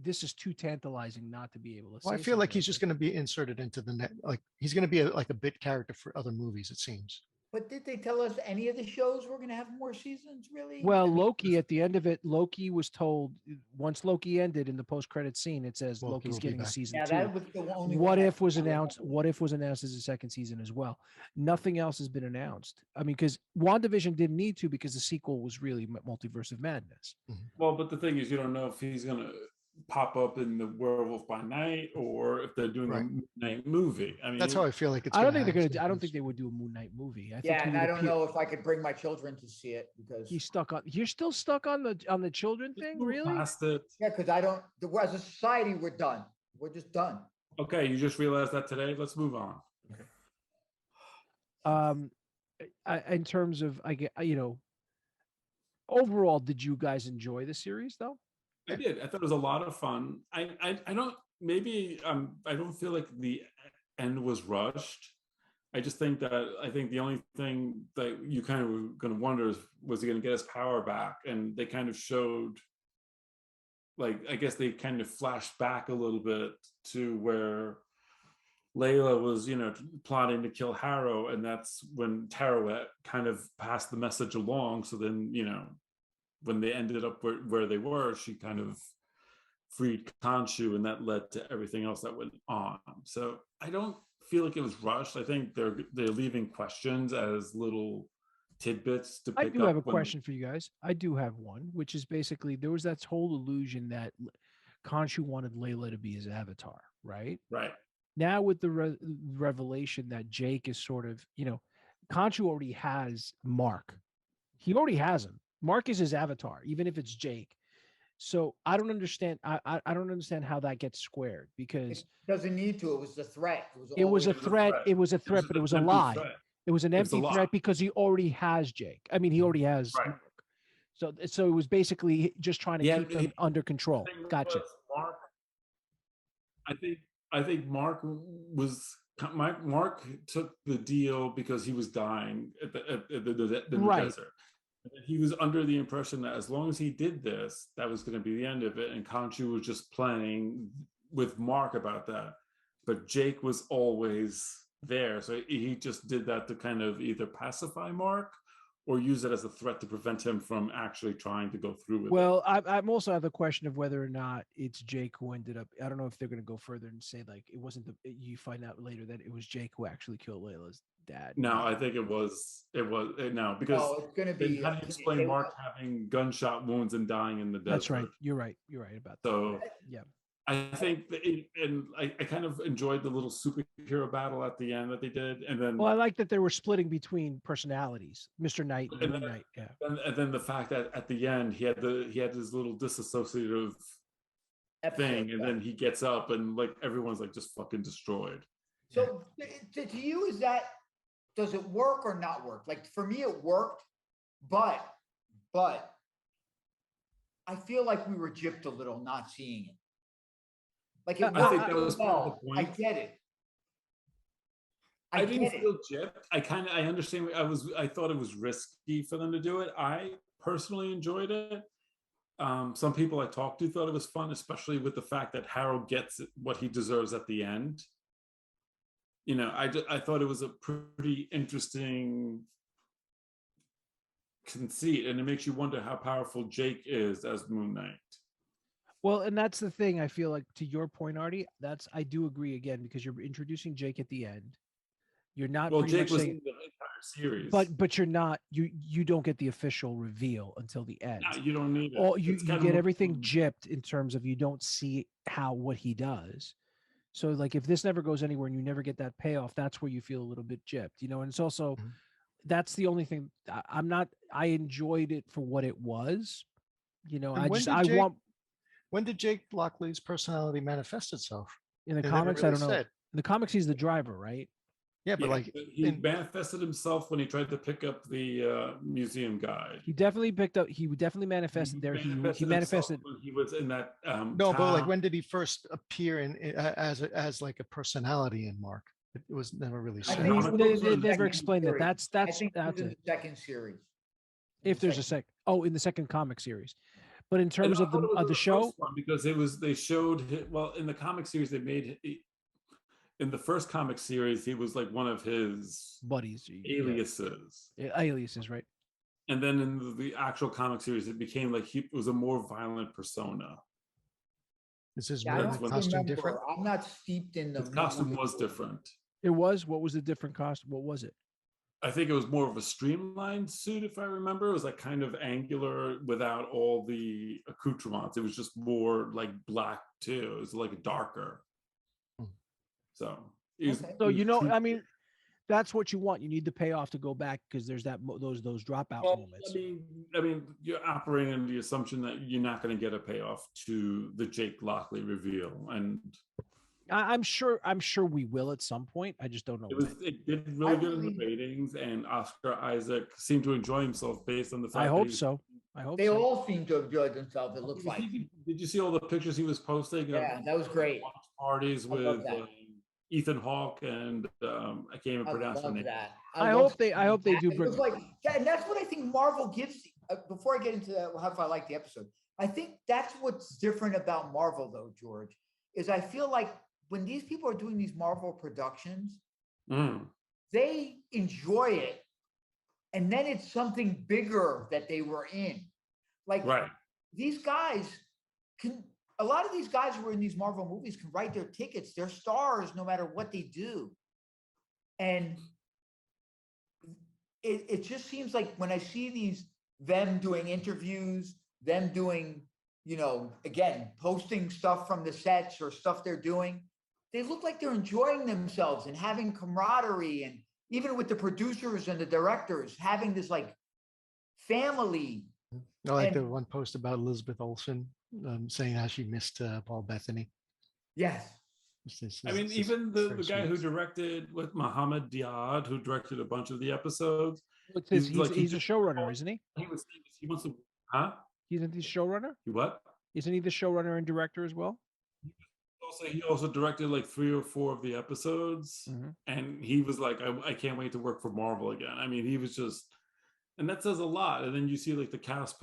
This is too tantalizing not to be able to. Well, I say feel like something he's just going to be inserted into the net. Like he's going to be like a bit character for other movies. It seems. But did they tell us any of the shows were going to have more seasons? Really? Well, I mean, Loki, at the end of it, Loki was told, once Loki ended in the post-credit scene, it says Loki Loki's will be getting a back. season yeah, 2. that was the only. What one if was I was announced? hoping. What if was announced as a second season as well? Nothing else has been announced. I mean, because WandaVision didn't need to, because the sequel was really Multiverse of Madness. Well, but the thing is, you don't know if he's gonna pop up in the Werewolf by Night or if they're doing Right. a midnight movie. I mean, That's how I feel like it's. I don't think they're happen. gonna. I don't think they would do a Moon Knight movie. I think Yeah, he and would I don't appear- know if I could bring my children to see it because He's stuck on. You're still stuck on the children just thing, move really? past it. yeah, because I don't. As a society, we're done. We're just done. Okay, you just realized that today. Let's move on. In terms of, I get, overall, did you guys enjoy the series though? I did. I thought it was a lot of fun. I don't maybe I don't feel like the end was rushed. I just think that the only thing that you kind of were going to wonder is, was he going to get his power back? And they kind of showed, like, I guess they kind of flashed back a little bit to where Layla was, plotting to kill Harrow, and that's when Tarawet kind of passed the message along. So then, when they ended up where they were, she kind of freed Khonshu, and that led to everything else that went on. So I don't feel like it was rushed. I think they're leaving questions as little tidbits to pick up. I do have a question for you guys. I do have one, which is basically, there was that whole illusion that Khonshu wanted Layla to be his avatar, right? Right. Now with the revelation that Jake is sort of, Khonshu already has Mark. He already has him. Mark is his avatar, even if it's Jake. So I don't understand. I don't understand how that gets squared, because It doesn't need to. It was a threat. it was a always- threat. It was a threat, but it was a empty lie. threat. It was an It's a empty lie. threat because he already has Jake. I mean, he already has Right. Mark. So it was basically just trying to Yeah, keep him under control. Thing Gotcha. was, Mark, I think Mark took the deal because he was dying at the Right. desert. And he was under the impression that as long as he did this, that was going to be the end of it. And Khonshu was just playing with Mark about that. But Jake was always there. So he just did that to kind of either pacify Mark or use it as a threat to prevent him from actually trying to go through with it. Well, I'm also have the question of whether or not it's Jake who ended up. I don't know if they're going to go further and say like it wasn't you find out later that it was Jake who actually killed Layla's Dad. No, I think it was no, because Oh, it's gonna then be. how do you explain Mark having gunshot wounds and dying in the desert? That's right. You're right. You're right about that. So Yeah. I think and I kind of enjoyed the little superhero battle at the end that they did, and then Well, I like that they were splitting between personalities, Mr. Knight and Moon Knight. Yeah. and then the fact that at the end he had his little disassociative thing, and then he gets up and like everyone's like just fucking destroyed. So to you, does it work or not work? Like for me, it worked, but I feel like we were gypped a little not seeing it. Like it I think that was part of the I point. get it. I didn't feel gypped. I understand. I thought it was risky for them to do it. I personally enjoyed it. Some people I talked to thought it was fun, especially with the fact that Harold gets what he deserves at the end. You know, I thought it was a pretty interesting conceit, and it makes you wonder how powerful Jake is as Moon Knight. Well, and that's the thing. I feel like, to your point, Artie, I do agree again, because you're introducing Jake at the end. You're not. Well, pretty Jake much was saying, in the entire series, but you're not. You don't get the official reveal until the end. no, you don't need it. Or you It's kind get of everything gypped in terms of you don't see what he does. So like if this never goes anywhere and you never get that payoff, that's where you feel a little bit gypped, you know. And it's also that's the only thing. I enjoyed it for what it was, you know. When did Jake Lockley's personality manifest itself? In the They comics, never I don't really know. said. In the comics, he's the driver, right? Yeah, but like he manifested himself when he tried to pick up the museum guide. He definitely manifested there. He manifested when he was in that no, but like town. when did he first appear as like a personality in Mark? It was never really I said. think they never second explained that. series. That's I think it was that's in it. the second series. If there's a second, in the second comic series. But in I terms of thought it was in the show, first one, because they showed in the comic series they made in the first comic series he was like one of his buddies, aliases. Aliases, right? And then in the actual comic series it became like he was a more violent persona. Is his Yeah, I don't costume remember. different? I'm not steeped in the His costume was different. It was. What was the different costume? What was it? I think it was more of a streamlined suit, if I remember. It was like kind of angular without all the accoutrements. It was just more like black too. It was like darker. So, So you know, I mean, that's what you want. You need the payoff to go back, because there's those dropout moments. I mean, you're operating under the assumption that you're not going to get a payoff to the Jake Lockley reveal, and I'm sure we will at some point. I just don't know. It did really good in the ratings, and Oscar Isaac seemed to enjoy himself based on the fact. I hope so. They all seem to enjoy themselves. It looks like. Did you see all the pictures he was posting? Yeah, that was great. Parties with Ethan Hawke and I can't even pronounce her name. I hope they do bring. Like, and that's what I think Marvel gives. Before I get into that, how I like the episode, I think that's what's different about Marvel, though, George, is I feel like when these people are doing these Marvel productions, they enjoy it, and then it's something bigger that they were in. Like these guys can. A lot of these guys who are in these Marvel movies can write their tickets. They're stars no matter what they do. And it just seems like when I see them doing interviews, them doing, again, posting stuff from the sets or stuff they're doing, they look like they're enjoying themselves and having camaraderie. And even with the producers and the directors, having this like family. I like the one post about Elizabeth Olsen saying how she missed Paul Bettany. Yes. I mean, even the guy who directed with Mohammed Diad, who directed a bunch of the episodes. He's a showrunner, isn't he? He wants to, huh? Isn't he showrunner? What? Isn't he the showrunner and director as well? He also directed like 3 or 4 of the episodes, and he was like, I can't wait to work for Marvel again. I mean, he was just. And that says a lot. And then you see like the cast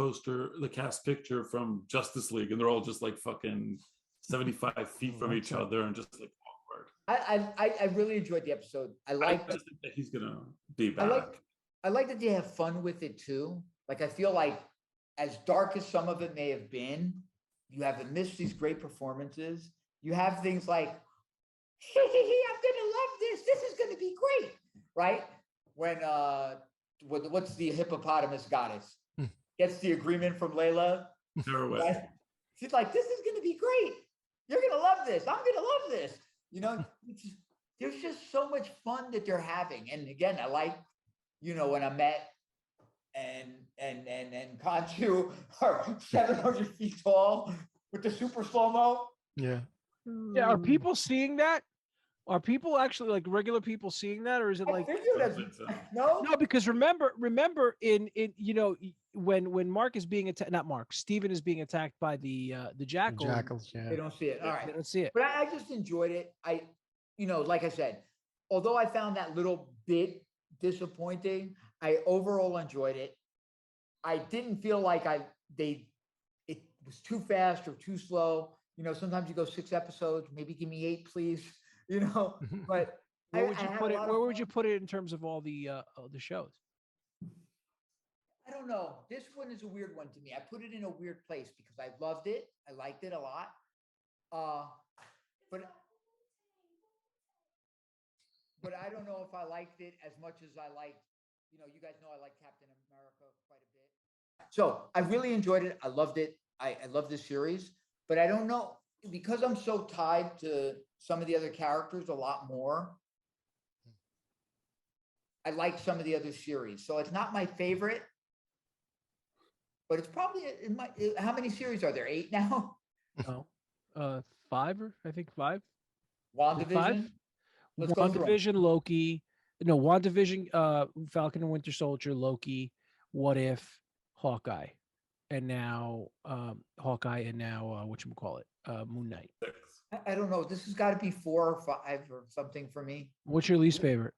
picture from Justice League, and they're all just like fucking 75 feet from each other and just like awkward. I really enjoyed the episode. I just think that he's gonna be back. I like that they have fun with it too. Like I feel like as dark as some of it may have been, you haven't missed these great performances. You have things like, hey, I'm gonna love this. This is gonna be great, right? when what's the hippopotamus goddess Hmm. gets the agreement from Layla. Her way. Right? She's like, this is gonna be great. You're gonna love this. I'm gonna love this. You know, there's just so much fun that they're having. And again, I like, you know, when I met and Conchu are 700 feet tall with the super slow-mo. Yeah. Yeah, are people seeing that? Are people actually like regular people seeing that, or is it like No? no? Because remember in you know when Mark is being attacked, not Mark, Steven is being attacked by the jackal. Jackals. Yeah. They don't see it. All They right. don't see it. But I just enjoyed it. You know, like I said, although I found that little bit disappointing, I overall enjoyed it. I didn't feel like it was too fast or too slow. You know, sometimes you go 6 episodes, maybe give me 8, please. You know, but Where would you put it? Where would you put it in terms of all the shows? I don't know. This one is a weird one to me. I put it in a weird place because I loved it. I liked it a lot. But I don't know if I liked it as much as I liked, you know, you guys know I like Captain America quite a bit. So I really enjoyed it. I loved it. I love this series, but I don't know, because I'm so tied to some of the other characters a lot more. I like some of the other series. So it's not my favorite, but it's probably in my, how many series are there? 8 now? No, 5 or I think 5. WandaVision? Let's go through 'em. WandaVision, Loki. No, WandaVision, Falcon and Winter Soldier, Loki, What If, Hawkeye, and now whatchamacallit, Moon Knight. I don't know. This has got to be 4 or 5 or something for me. What's your least favorite?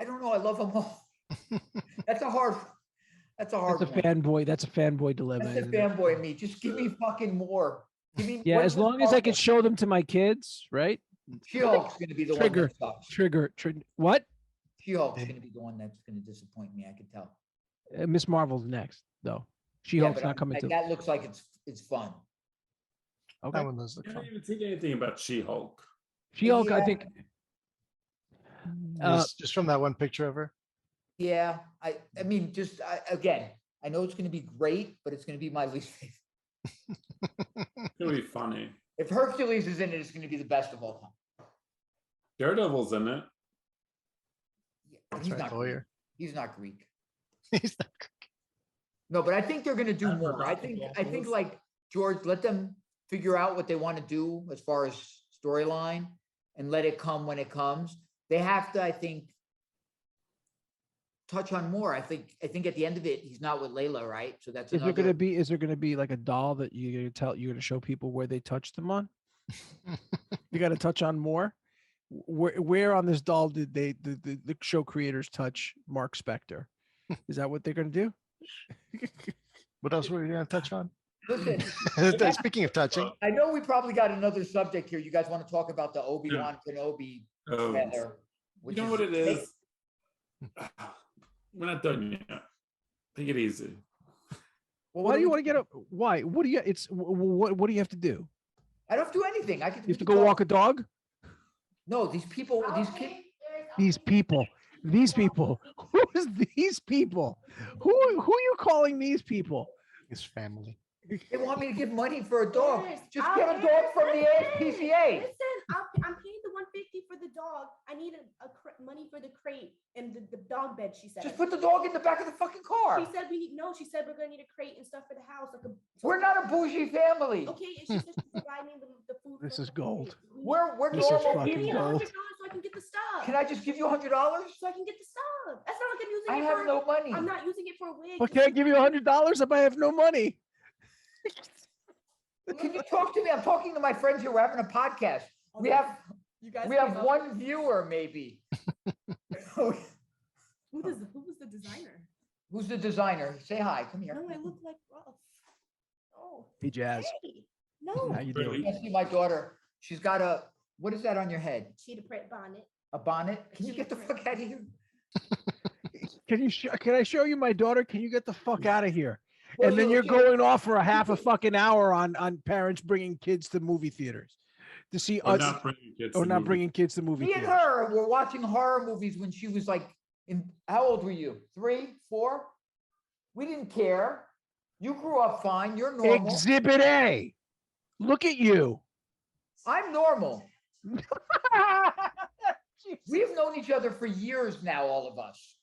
I don't know. I love them all. That's a hard That's a one. fanboy. That's a fanboy dilemma. That's the isn't it? fanboy in me. Just give me fucking more. Give me Yeah, what as was long as I can Marvel? show them to my kids, right? She-Hulk's going to be the Trigger. one that sucks. Trigger. What? She-Hulk's going to be the one that's going to disappoint me. I can tell. Miss Marvel's next, though. She-Hulk's but not coming to. That looks like it's fun. Okay. That one does look I fun. didn't even see anything about She-Hulk. She-Hulk, I Yeah. think. Just from that one picture of her. Yeah, I mean, just again, I know it's going to be great, but it's going to be my least favorite. It's gonna be funny. If Hercules is in it, it's going to be the best of all time. Daredevil's in it. Yeah, but That's he's right, not. Greek. lawyer. He's not Greek. He's not- No, but I think they're going to do I more. forgot I think about like George, let them figure out what they want to do as far as storyline, and let it come when it comes. They have to, I think, touch on more. I think at the end of it, he's not with Layla, right? So that's Is there another. gonna be like a doll that you're gonna show people where they touched them on? You got to touch on more. Where on this doll did the show creators touch Mark Spector? Is that what they're gonna do? What else were we going to touch on? Listen, Speaking of touching, I know we probably got another subject here. You guys want to talk about the Obi-Wan Kenobi Oh, trailer? you know what it is? We're not done yet. Take it easy. Well, Why do you want to get up? Why? What do you? It's what do you have to do? I don't have to do anything. I can. You have to go walk a dog. No, these people, these kids. These people. Who is these people? Who are you calling these people? his family. They want me to give money for a dog. Yes, Just I'll get a pay- dog from the listen, ASPCA. Listen, I'm paying the $150 for the dog. I need money for the crate and the dog bed. She said. Just put the dog in the back of the fucking car. She said She said we're gonna need a crate and stuff for the house. Like We're not a bougie family. Okay, and she said she's providing the food. This for is the gold. crate. We're This is normal fucking Give me people. gold. $100 so I can get the stuff. Can I just give you $100? So I can get the stuff. That's not like I'm using I it have for. no money. I'm not using it for a wig. Well, can I give you $100 if I have no money? Can you talk to me? I'm talking to my friends here. We're having a podcast. We have You guys. we have one viewer maybe. Who was the designer? Who's the designer? Say hi. Come here. No, I look like rough. Oh. Hey, Jazz. Hey. No. How you Really? doing? You see my daughter. She's got what is that on your head? Cheetah print bonnet. A bonnet? Can you get the fuck out of here? Can I show you my daughter? Can you get the fuck out of here? Well, And then you're you- going off for a half a fucking hour on parents bringing kids to movie theaters. to see Or us not bringing kids. or to not movies. bringing kids to movie Me and theaters. her were watching horror movies when she was like how old were you? 3, 4? We didn't care. You grew up fine. You're normal. Exhibit A. Look at you. I'm normal. We've known each other for years now, all of us.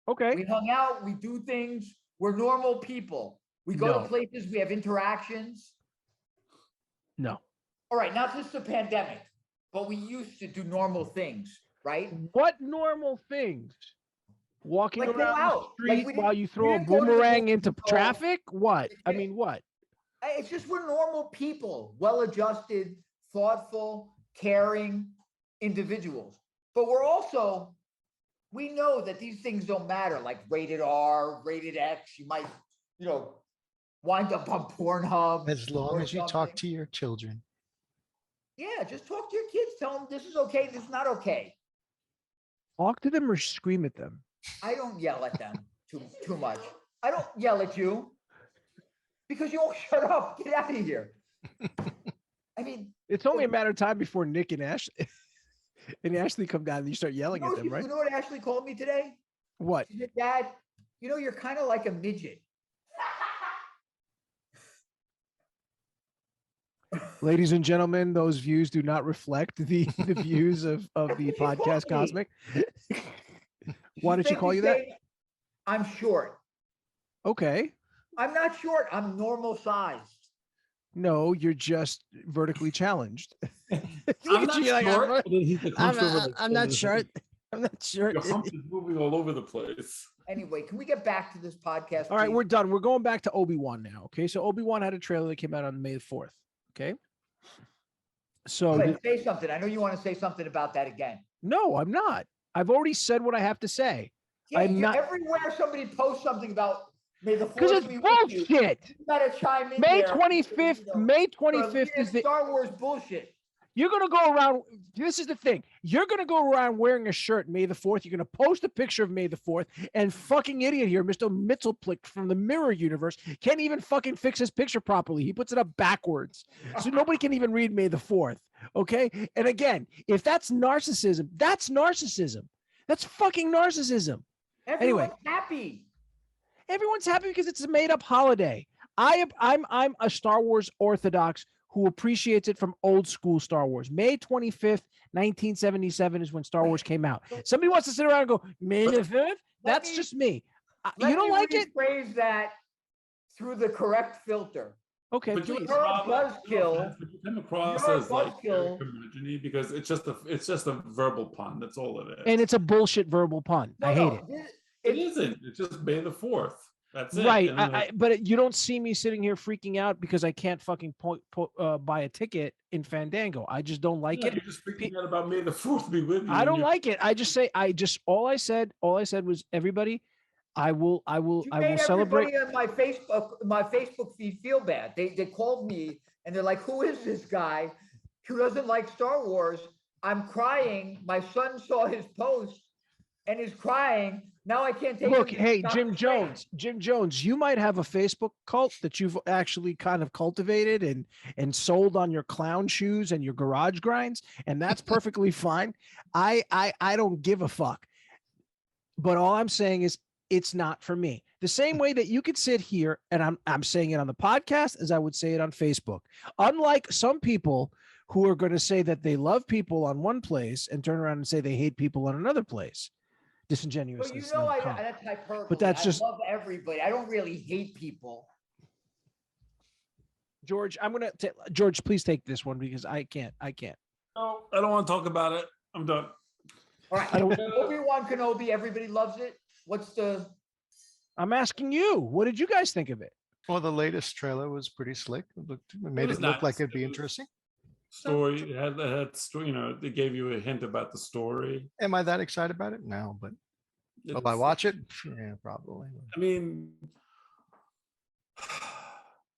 Okay. We hung out, we do things. We're normal people. We go No. to places, we have interactions. No. All right, not just the pandemic, but we used to do normal things, right? What normal things? Walking Like go around the out. Like, street we while didn't- you we throw a didn't go to the boomerang movies into all- traffic? What? I Yeah. mean, what? It's just we're normal people, well-adjusted, thoughtful, caring individuals. But we're also, we know that these things don't matter, like rated R, rated X. You might, wind up on Pornhub. As long or as you talk something. to your children. Yeah, just talk to your kids. Tell them this is okay, this is not okay. Talk to them or scream at them. I don't yell at them too much. I don't yell at you because you won't shut up. Get out of here. I mean, It's only a matter of time before Nick and Ashley and Ashley come down and you start yelling at them, you right? know what Ashley called me today? What? She said, Dad, you're kind of like a midget. Ladies and gentlemen, those views do not reflect the views of the She called podcast me. Cosmic. Why did she call you that? I'm short. Okay. I'm not short. I'm normal sized. No, you're just vertically challenged. I'm Look at not you, like, short. but he's the I'm comfortable- not short. I'm not short. Your hump is moving all over the place. Anyway, can we get back to this podcast? All right, please? we're done. We're going back to Obi-Wan now. Okay. So Obi-Wan had a trailer that came out on May the 4th. Okay. So Wait, say something. I know you want to say something about that again. no, I'm not. I've already said what I have to say. Yeah, I'm not- everywhere somebody posts something about May the Because Fourth it's be with you. bullshit. You gotta chime in May there. 25th, May 25th is the Star Wars bullshit. you're gonna go around. This is the thing. You're gonna go around wearing a shirt May the 4th. You're gonna post a picture of May the 4th, and fucking idiot here, Mr. Mitzelplick from the Mirror Universe, can't even fucking fix his picture properly. He puts it up backwards, so nobody can even read May the 4th. Okay, and again, if that's narcissism, that's narcissism. That's fucking narcissism. Everyone's happy. Everyone's happy because it's a made-up holiday. I'm a Star Wars orthodox who appreciates it from old school Star Wars. May 25th, 1977 is when Star Wars came out. Somebody wants to sit around and go, May the 5th? That's just me. You don't like it? Phrase that through the correct filter. Okay, But you please. You're a buzzkill. But you come across You're a as like buzzkill. curmudgeon-y because it's just a verbal pun. That's all it is. And it's a bullshit verbal pun. I hate it. It isn't. It's just May the 4th. That's it. Right. And then But you don't see me sitting here freaking out because I can't fucking buy a ticket in Fandango. I just don't like yeah, it. you're just freaking out about May the 4th be with you. I and don't you're- like it. All I said was everybody, I will celebrate. Everybody on my Facebook feed feel bad. They called me and they're like, "Who is this guy who doesn't like Star Wars?" I'm crying. My son saw his post and is crying. Now I can't take. Look, him to hey, Dr. Jim Strange. Jones, you might have a Facebook cult that you've actually kind of cultivated and sold on your clown shoes and your garage grinds, and that's perfectly fine. I don't give a fuck. But all I'm saying is it's not for me. The same way that you could sit here and I'm saying it on the podcast as I would say it on Facebook. Unlike some people who are going to say that they love people on one place and turn around and say they hate people on another place. Disingenuous. Well, that's hyperbole. But that's just- I love everybody. I don't really hate people. George, George, please take this one because I can't. No, I don't want to talk about it. I'm done. All right. I don't- Obi-Wan Kenobi, everybody loves it. I'm asking you, what did you guys think of it? Well, the latest trailer was pretty slick. It made was it look nice. like it'd be It was- interesting. Story it had story. They gave you a hint about the story. Am I that excited about it? No, but will I It's- watch it? Yeah, probably.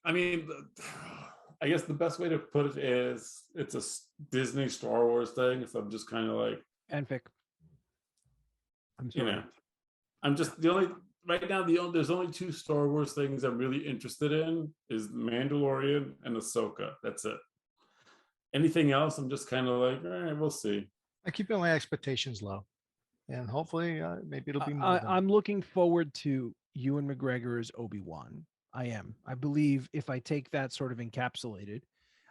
I mean, I guess the best way to put it is it's a Disney Star Wars thing. So I'm just kind of like, Fanfic. I'm you sorry. know, I'm just right now. There's only 2 Star Wars things I'm really interested in is Mandalorian and Ahsoka. That's it. anything else, I'm just kind of like, we'll see. I keep my expectations low, and hopefully, maybe it'll be more. I'm looking forward to Ewan McGregor as Obi-Wan. I am. I believe if I take that sort of encapsulated,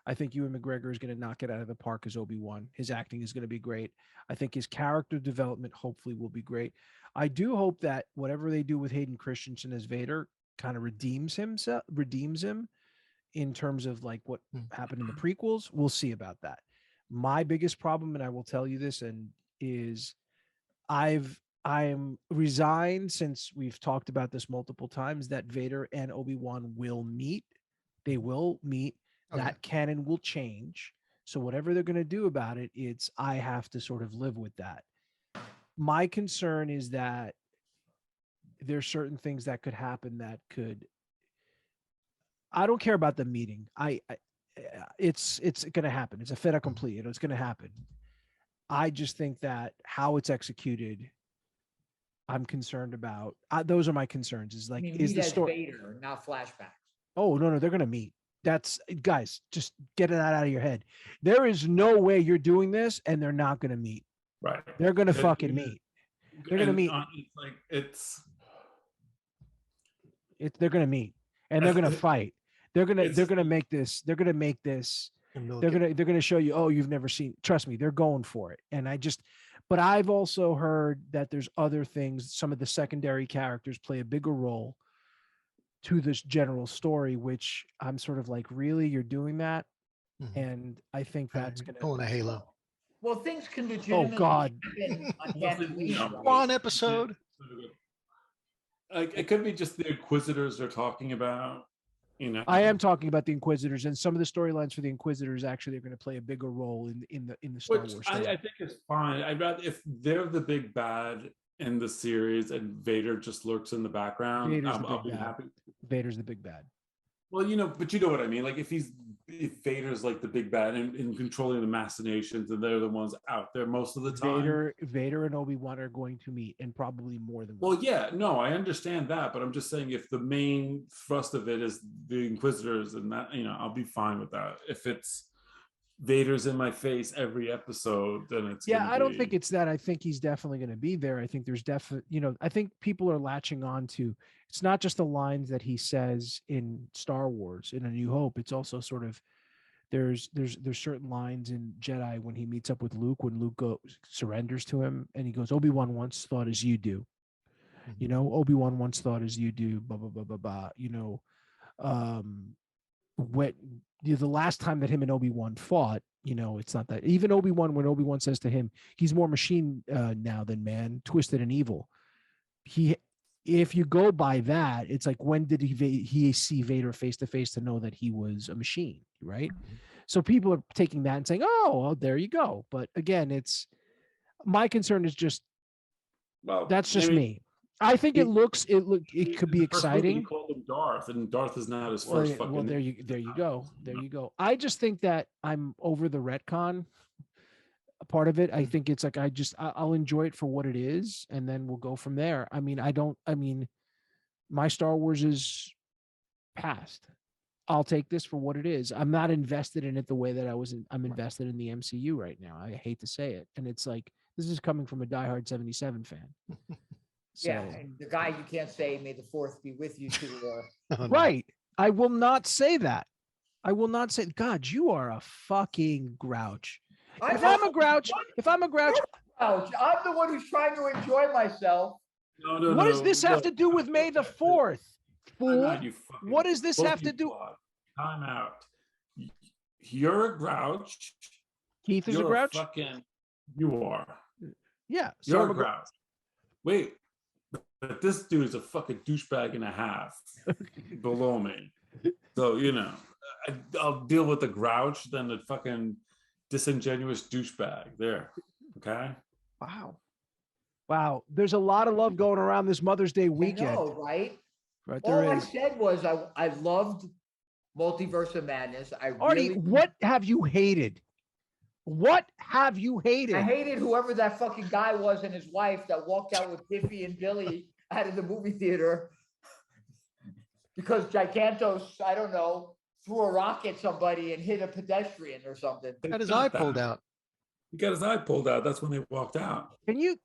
I think Ewan McGregor is going to knock it out of the park as Obi-Wan. His acting is going to be great. I think his character development hopefully will be great. I do hope that whatever they do with Hayden Christensen as Vader kind of redeems him in terms of like what happened in the prequels. We'll see about that. My biggest problem, and I will tell you this, and is I am resigned, since we've talked about this multiple times, that Vader and Obi-Wan will meet. They will meet. Okay. That canon will change. So whatever they're going to do about it, I have to sort of live with that. My concern is that there's certain things that could happen that could. I don't care about the meeting. It's going to happen. It's a fait accompli. It's going to happen. I just think that how it's executed, I'm concerned about. Those are my concerns. Is like, is the story Vader, not flashbacks? Oh no, they're going to meet. That's, guys, just get that out of your head. There is no way you're doing this and they're not going to meet. Right. They're going to fucking meet. They're going to meet. They're going to meet, and they're going to fight. They're going to make this. They're going to make this. They're going to show you, oh, you've never seen. Trust me, they're going for it. And but I've also heard that there's other things. Some of the secondary characters play a bigger role to this general story, which I'm sort of like, really, you're doing that? Mm-hmm. And I think that's going to pulling a Halo. Well, things can legitimately. Oh God! One episode. Like, it could be just the Inquisitors they're talking about. You know, I am talking about the Inquisitors, and some of the storylines for the Inquisitors actually are going to play a bigger role in the Star Wars. I think it's fine. I'd rather, if they're the big bad in the series and Vader just lurks in the background, I'll be happy. Vader's the big bad. Well, but you know what I mean. Like, if Vader's like the big bad and controlling the machinations, and they're the ones out there most of the time. Vader and Obi-Wan are going to meet, and probably more than one. Well, yeah, no, I understand that, but I'm just saying, if the main thrust of it is the Inquisitors, and that, I'll be fine with that. If it's Vader's in my face every episode, then it's I don't think it's that. I think he's definitely going to be there. I think there's definitely, I think people are latching on to, it's not just the lines that he says in Star Wars in A New Hope. It's also sort of, there's certain lines in Jedi when he meets up with Luke, when Luke surrenders to him, and he goes, Obi-Wan once thought as you do. Mm-hmm. Obi-Wan once thought as you do, blah, blah, blah, blah, blah. The last time that him and Obi-Wan fought, it's not that. Even Obi-Wan, when Obi-Wan says to him, he's more machine now than man, twisted and evil. If you go by that, it's like, when did he see Vader face to face to know that he was a machine, right? Mm-hmm. So people are taking that and saying, oh, well, there you go. But again, my concern is just, that's just me. I think it could be exciting. He called him Darth, and Darth is not his first fucking. Well, there you go. I just think that I'm over the retcon part of it. I think it's like, I'll enjoy it for what it is, and then we'll go from there. My Star Wars is past. I'll take this for what it is. I'm not invested in it the way that I'm invested in the MCU right now. I hate to say it, and it's like, this is coming from a diehard 77 fan. So, yeah, and the guy you can't say "May the Fourth be with you" to. Right. I will not say that. I will not say. God, you are a fucking grouch. If I'm a grouch, I'm the one who's trying to enjoy myself. No. What does this have to do with May the 4th? Fool? What does this have to do? Time out. You're a grouch. Keith is a grouch. You are. Yeah. So you're a grouch. Wait. But this dude is a fucking douchebag and a half below me. So, I'll deal with the grouch than the fucking disingenuous douchebag there. Okay? Wow. There's a lot of love going around this Mother's Day weekend. I know, right? All I said was I loved Multiverse of Madness. Artie, what have you hated? What have you hated? I hated whoever that fucking guy was and his wife that walked out with Biffy and Billy out of the movie theater because Gigantos, I don't know, threw a rock at somebody and hit a pedestrian or something. Got his eye pulled out. He got his eye pulled out. That's when they walked out. Can you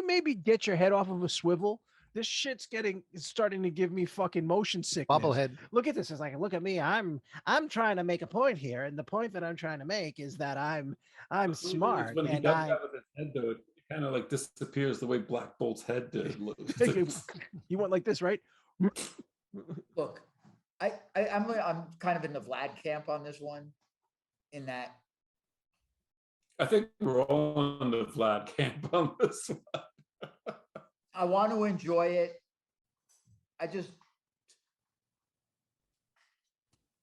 maybe get your head off of a swivel? This shit's starting to give me fucking motion sickness. Bobblehead. Look at this. It's like, look at me. I'm trying to make a point here, and the point that I'm trying to make is that I'm smart. When he and does that with his head, though, it kind of like disappears the way Black Bolt's head did. You went like this, right? Look, I'm kind of in the Vlad camp on this one, in that I think we're all in the Vlad camp on this one. I want to enjoy it. I just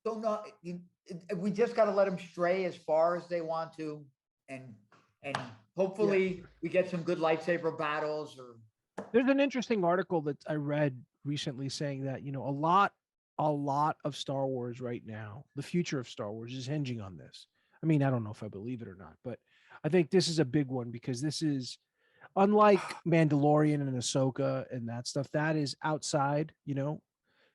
don't know. We just got to let them stray as far as they want to, and hopefully we get some good lightsaber battles. Or there's an interesting article that I read recently saying that, you know, a lot of Star Wars right now, the future of Star Wars is hinging on this. I mean, I don't know if I believe it or not, but I think this is a big one because this is unlike Mandalorian and Ahsoka and that stuff. That is outside, you know.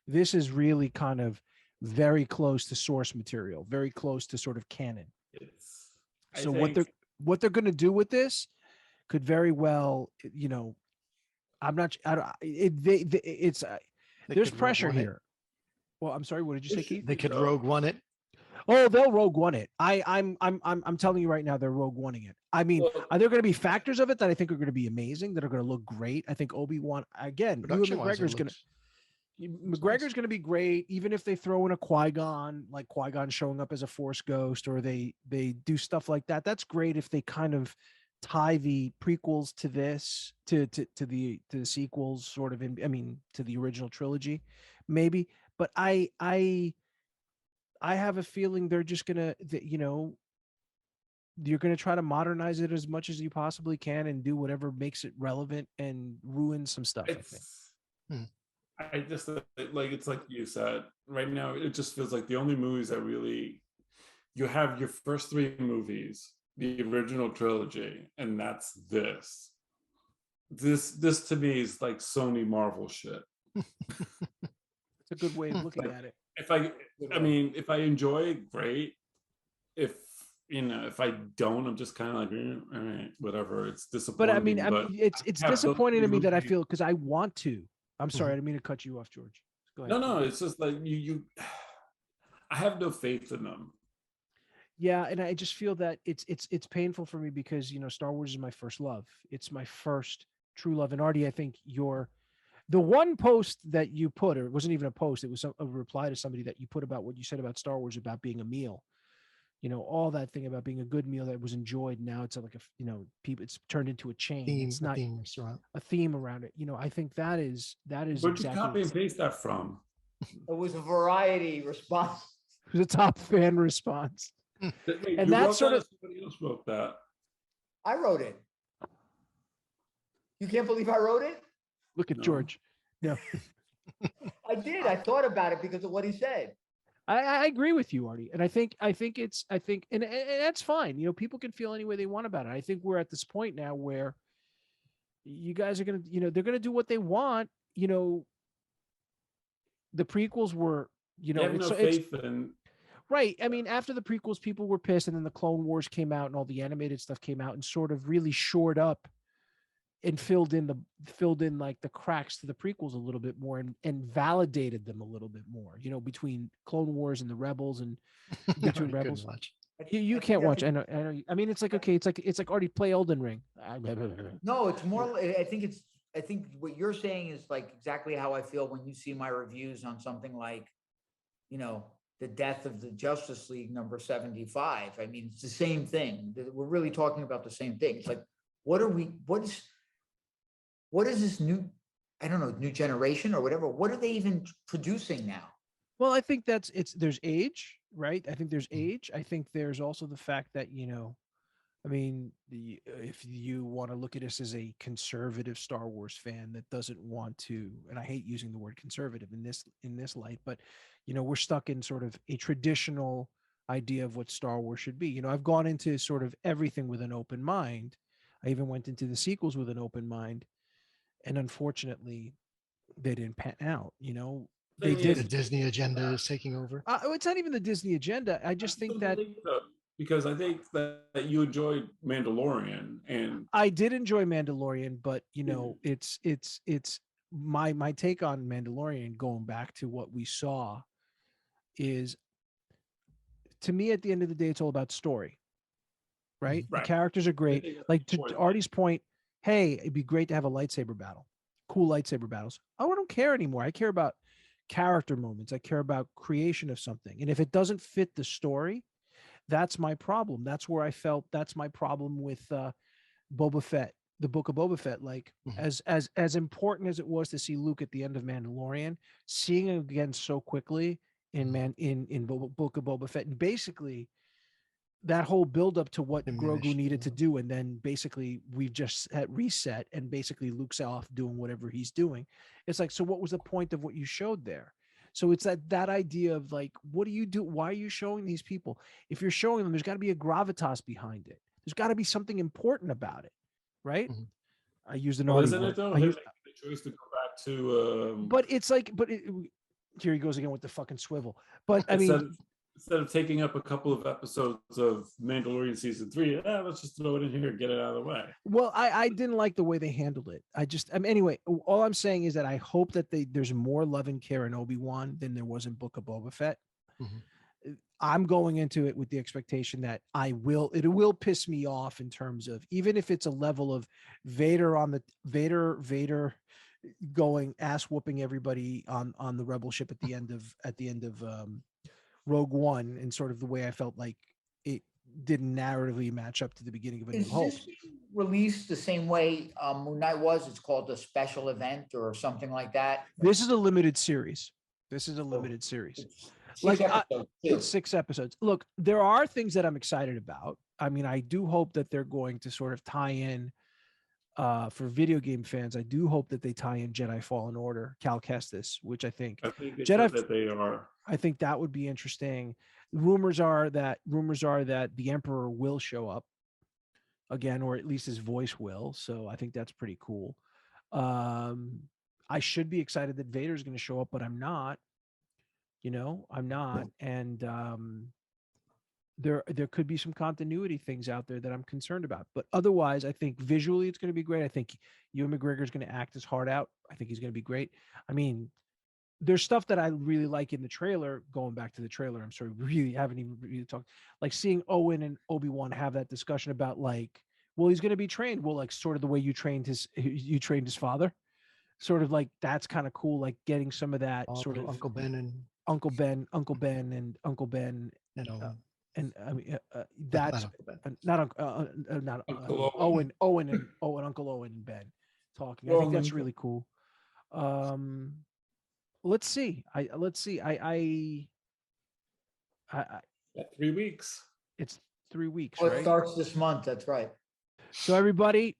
This is really kind of very close to source material, very close to sort of canon. So what they're going to do with this could very well, you know, there's pressure here. Well, I'm sorry. What did you say, Keith? They could Rogue One it. Oh, they'll Rogue One it. I'm telling you right now, they're Rogue One-ing it. I mean, are there going to be factors of it that I think are going to be amazing, that are going to look great? I think Obi-Wan, again, McGregor's going to be great, even if they throw in a Qui-Gon, like Qui-Gon showing up as a Force ghost, or they do stuff like that. That's great if they kind of tie the prequels to this, to the sequels, sort of to the original trilogy, maybe. But I have a feeling they're just gonna, you know, you're gonna try to modernize it as much as you possibly can and do whatever makes it relevant and ruin some stuff. I just like, it's like you said, right now it just feels like the only movies that really, you have your first three movies, the original trilogy, and that's this to me is like Sony Marvel shit. It's a good way of looking at it. If I enjoy it, great. If I don't, I'm just kind of like, all right, whatever. It's disappointing. But I mean, it's disappointing to me that I feel, because I want to. I'm sorry, I didn't mean to cut you off, George. Go ahead. No, it's just like you. I have no faith in them. Yeah, and I just feel that it's painful for me because, you know, Star Wars is my first love. It's my first true love. And Artie, I think the one post that you put, or it wasn't even a post, it was a reply to somebody that you put about what you said about Star Wars, about being a meal, you know, all that thing about being a good meal that was enjoyed. Now it's like it's turned into a chain. It's not a theme around it. You know, I think that is Where'd exactly. you copy and paste that from? it was a variety response. It was a top fan response. And that's sort of, somebody else wrote that. I wrote it. You can't believe I wrote it? Look at George. No. I did. I thought about it because of what he said. I agree with you, Artie. And I think and that's fine. You know, people can feel any way they want about it. I think we're at this point now where you guys are going to, you know, they're going to do what they want. You know, the prequels were, you know, right. I mean, after the prequels, people were pissed, and then the Clone Wars came out and all the animated stuff came out and sort of really shored up and filled in like the cracks to the prequels a little bit more, and validated them a little bit more, you know, between Clone Wars and the Rebels, and between Rebels. You can't watch. I know. I mean, it's like, okay, it's like Artie, play Elden Ring. No, it's more. I think what you're saying is like exactly how I feel when you see my reviews on something like, you know, the death of the Justice League number 75. I mean, it's the same thing. We're really talking about the same thing. It's like, what is this new, I don't know, new generation or whatever? What are they even producing now? Well, I think there's age, right? I think there's age. I think there's also the fact that, you know, I mean, if you want to look at us as a conservative Star Wars fan that doesn't want to, and I hate using the word conservative in this light, but, you know, we're stuck in sort of a traditional idea of what Star Wars should be. You know, I've gone into sort of everything with an open mind. I even went into the sequels with an open mind, and unfortunately, they didn't pan out. You know, they thing did The is, Disney agenda is taking over. It's not even the Disney agenda. I just think that so, because I think that you enjoyed Mandalorian, and I did enjoy Mandalorian, but you know, it's my take on Mandalorian, going back to what we saw, is, to me, at the end of the day, it's all about story, right? The Right. characters are I great. think that's Like, the to point. Artie's point, hey, it'd be great to have a lightsaber battle, cool lightsaber battles. Oh, I don't care anymore. I care about character moments. I care about creation of something. And if it doesn't fit the story, that's my problem. That's where I felt that's my problem with Boba Fett, the book of Boba Fett. Like, Mhm. as important as it was to see Luke at the end of Mandalorian, seeing him again so quickly in book of Boba Fett, and basically that whole build up to what Grogu Diminished, needed to do, and then basically we've just at reset, and basically Luke's off doing whatever he's doing. It's like, so what was the point of what you showed there? So it's that idea of like, what do you do? Why are you showing these people? If you're showing them, there's got to be a gravitas behind it. There's got to be something important about it, right? Mhm. I used an well, naughty isn't word. it though? I They're used, making the choice to go back to but it's like, here he goes again with the fucking swivel. But I instead mean, instead of taking up a couple of episodes of Mandalorian season 3, let's just throw it in here and get it out of the way. well, I didn't like the way they handled it. Anyway, all I'm saying is that I hope that there's more love and care in Obi-Wan than there was in Book of Boba Fett. Mhm. I'm going into it with the expectation that it will piss me off, in terms of, even if it's a level of Vader going ass whooping everybody on the rebel ship at the end of Rogue One, and sort of the way I felt like it didn't narratively match up to the beginning of A New Is Hope. this being released the same way Moon Knight was? It's called a special event or something like that? This is a limited series. It's Six Like, episodes, too. it's 6 episodes. Look, there are things that I'm excited about. I mean, I do hope that they're going to sort of tie in, for video game fans. I do hope that they tie in Jedi Fallen Order, Cal Kestis, which I think I think they Jedi said that they are. I think that would be interesting. Rumors are that the Emperor will show up again, or at least his voice will. So I think that's pretty cool. I should be excited that Vader's going to show up, but I'm not. I'm not. And there could be some continuity things out there that I'm concerned about. But otherwise, I think visually it's going to be great. I think Ewan McGregor is going to act his heart out. I think he's going to be great. I mean, there's stuff that I really like in the trailer. Going back to the trailer, I'm sorry, really haven't even really talked. Like, seeing Owen and Obi-Wan have that discussion about, like, well, he's going to be trained. Well, like, sort of the way you trained his father. Sort of like, that's kind of cool. Like, getting some of that sort of Uncle Ben and Uncle Ben, and I mean, that's Uncle Ben. not Uncle Owen and Uncle Owen and Ben talking. I think that's really cool. Let's see. I 3 weeks. It's 3 weeks, Oh, it right? starts this month. That's right. So everybody,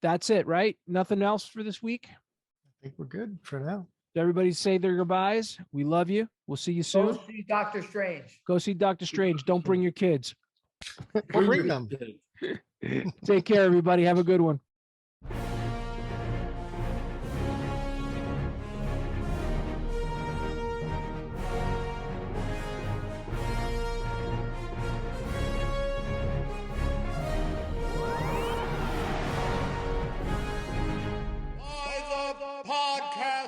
that's it, right? Nothing else for this week. I think we're good for now. Everybody say their goodbyes. We love you. We'll see you soon. Go see Doctor Strange. Go see Doctor Strange. Don't bring your kids. Or bring them. Take care, everybody. Have a good one. By the podcast.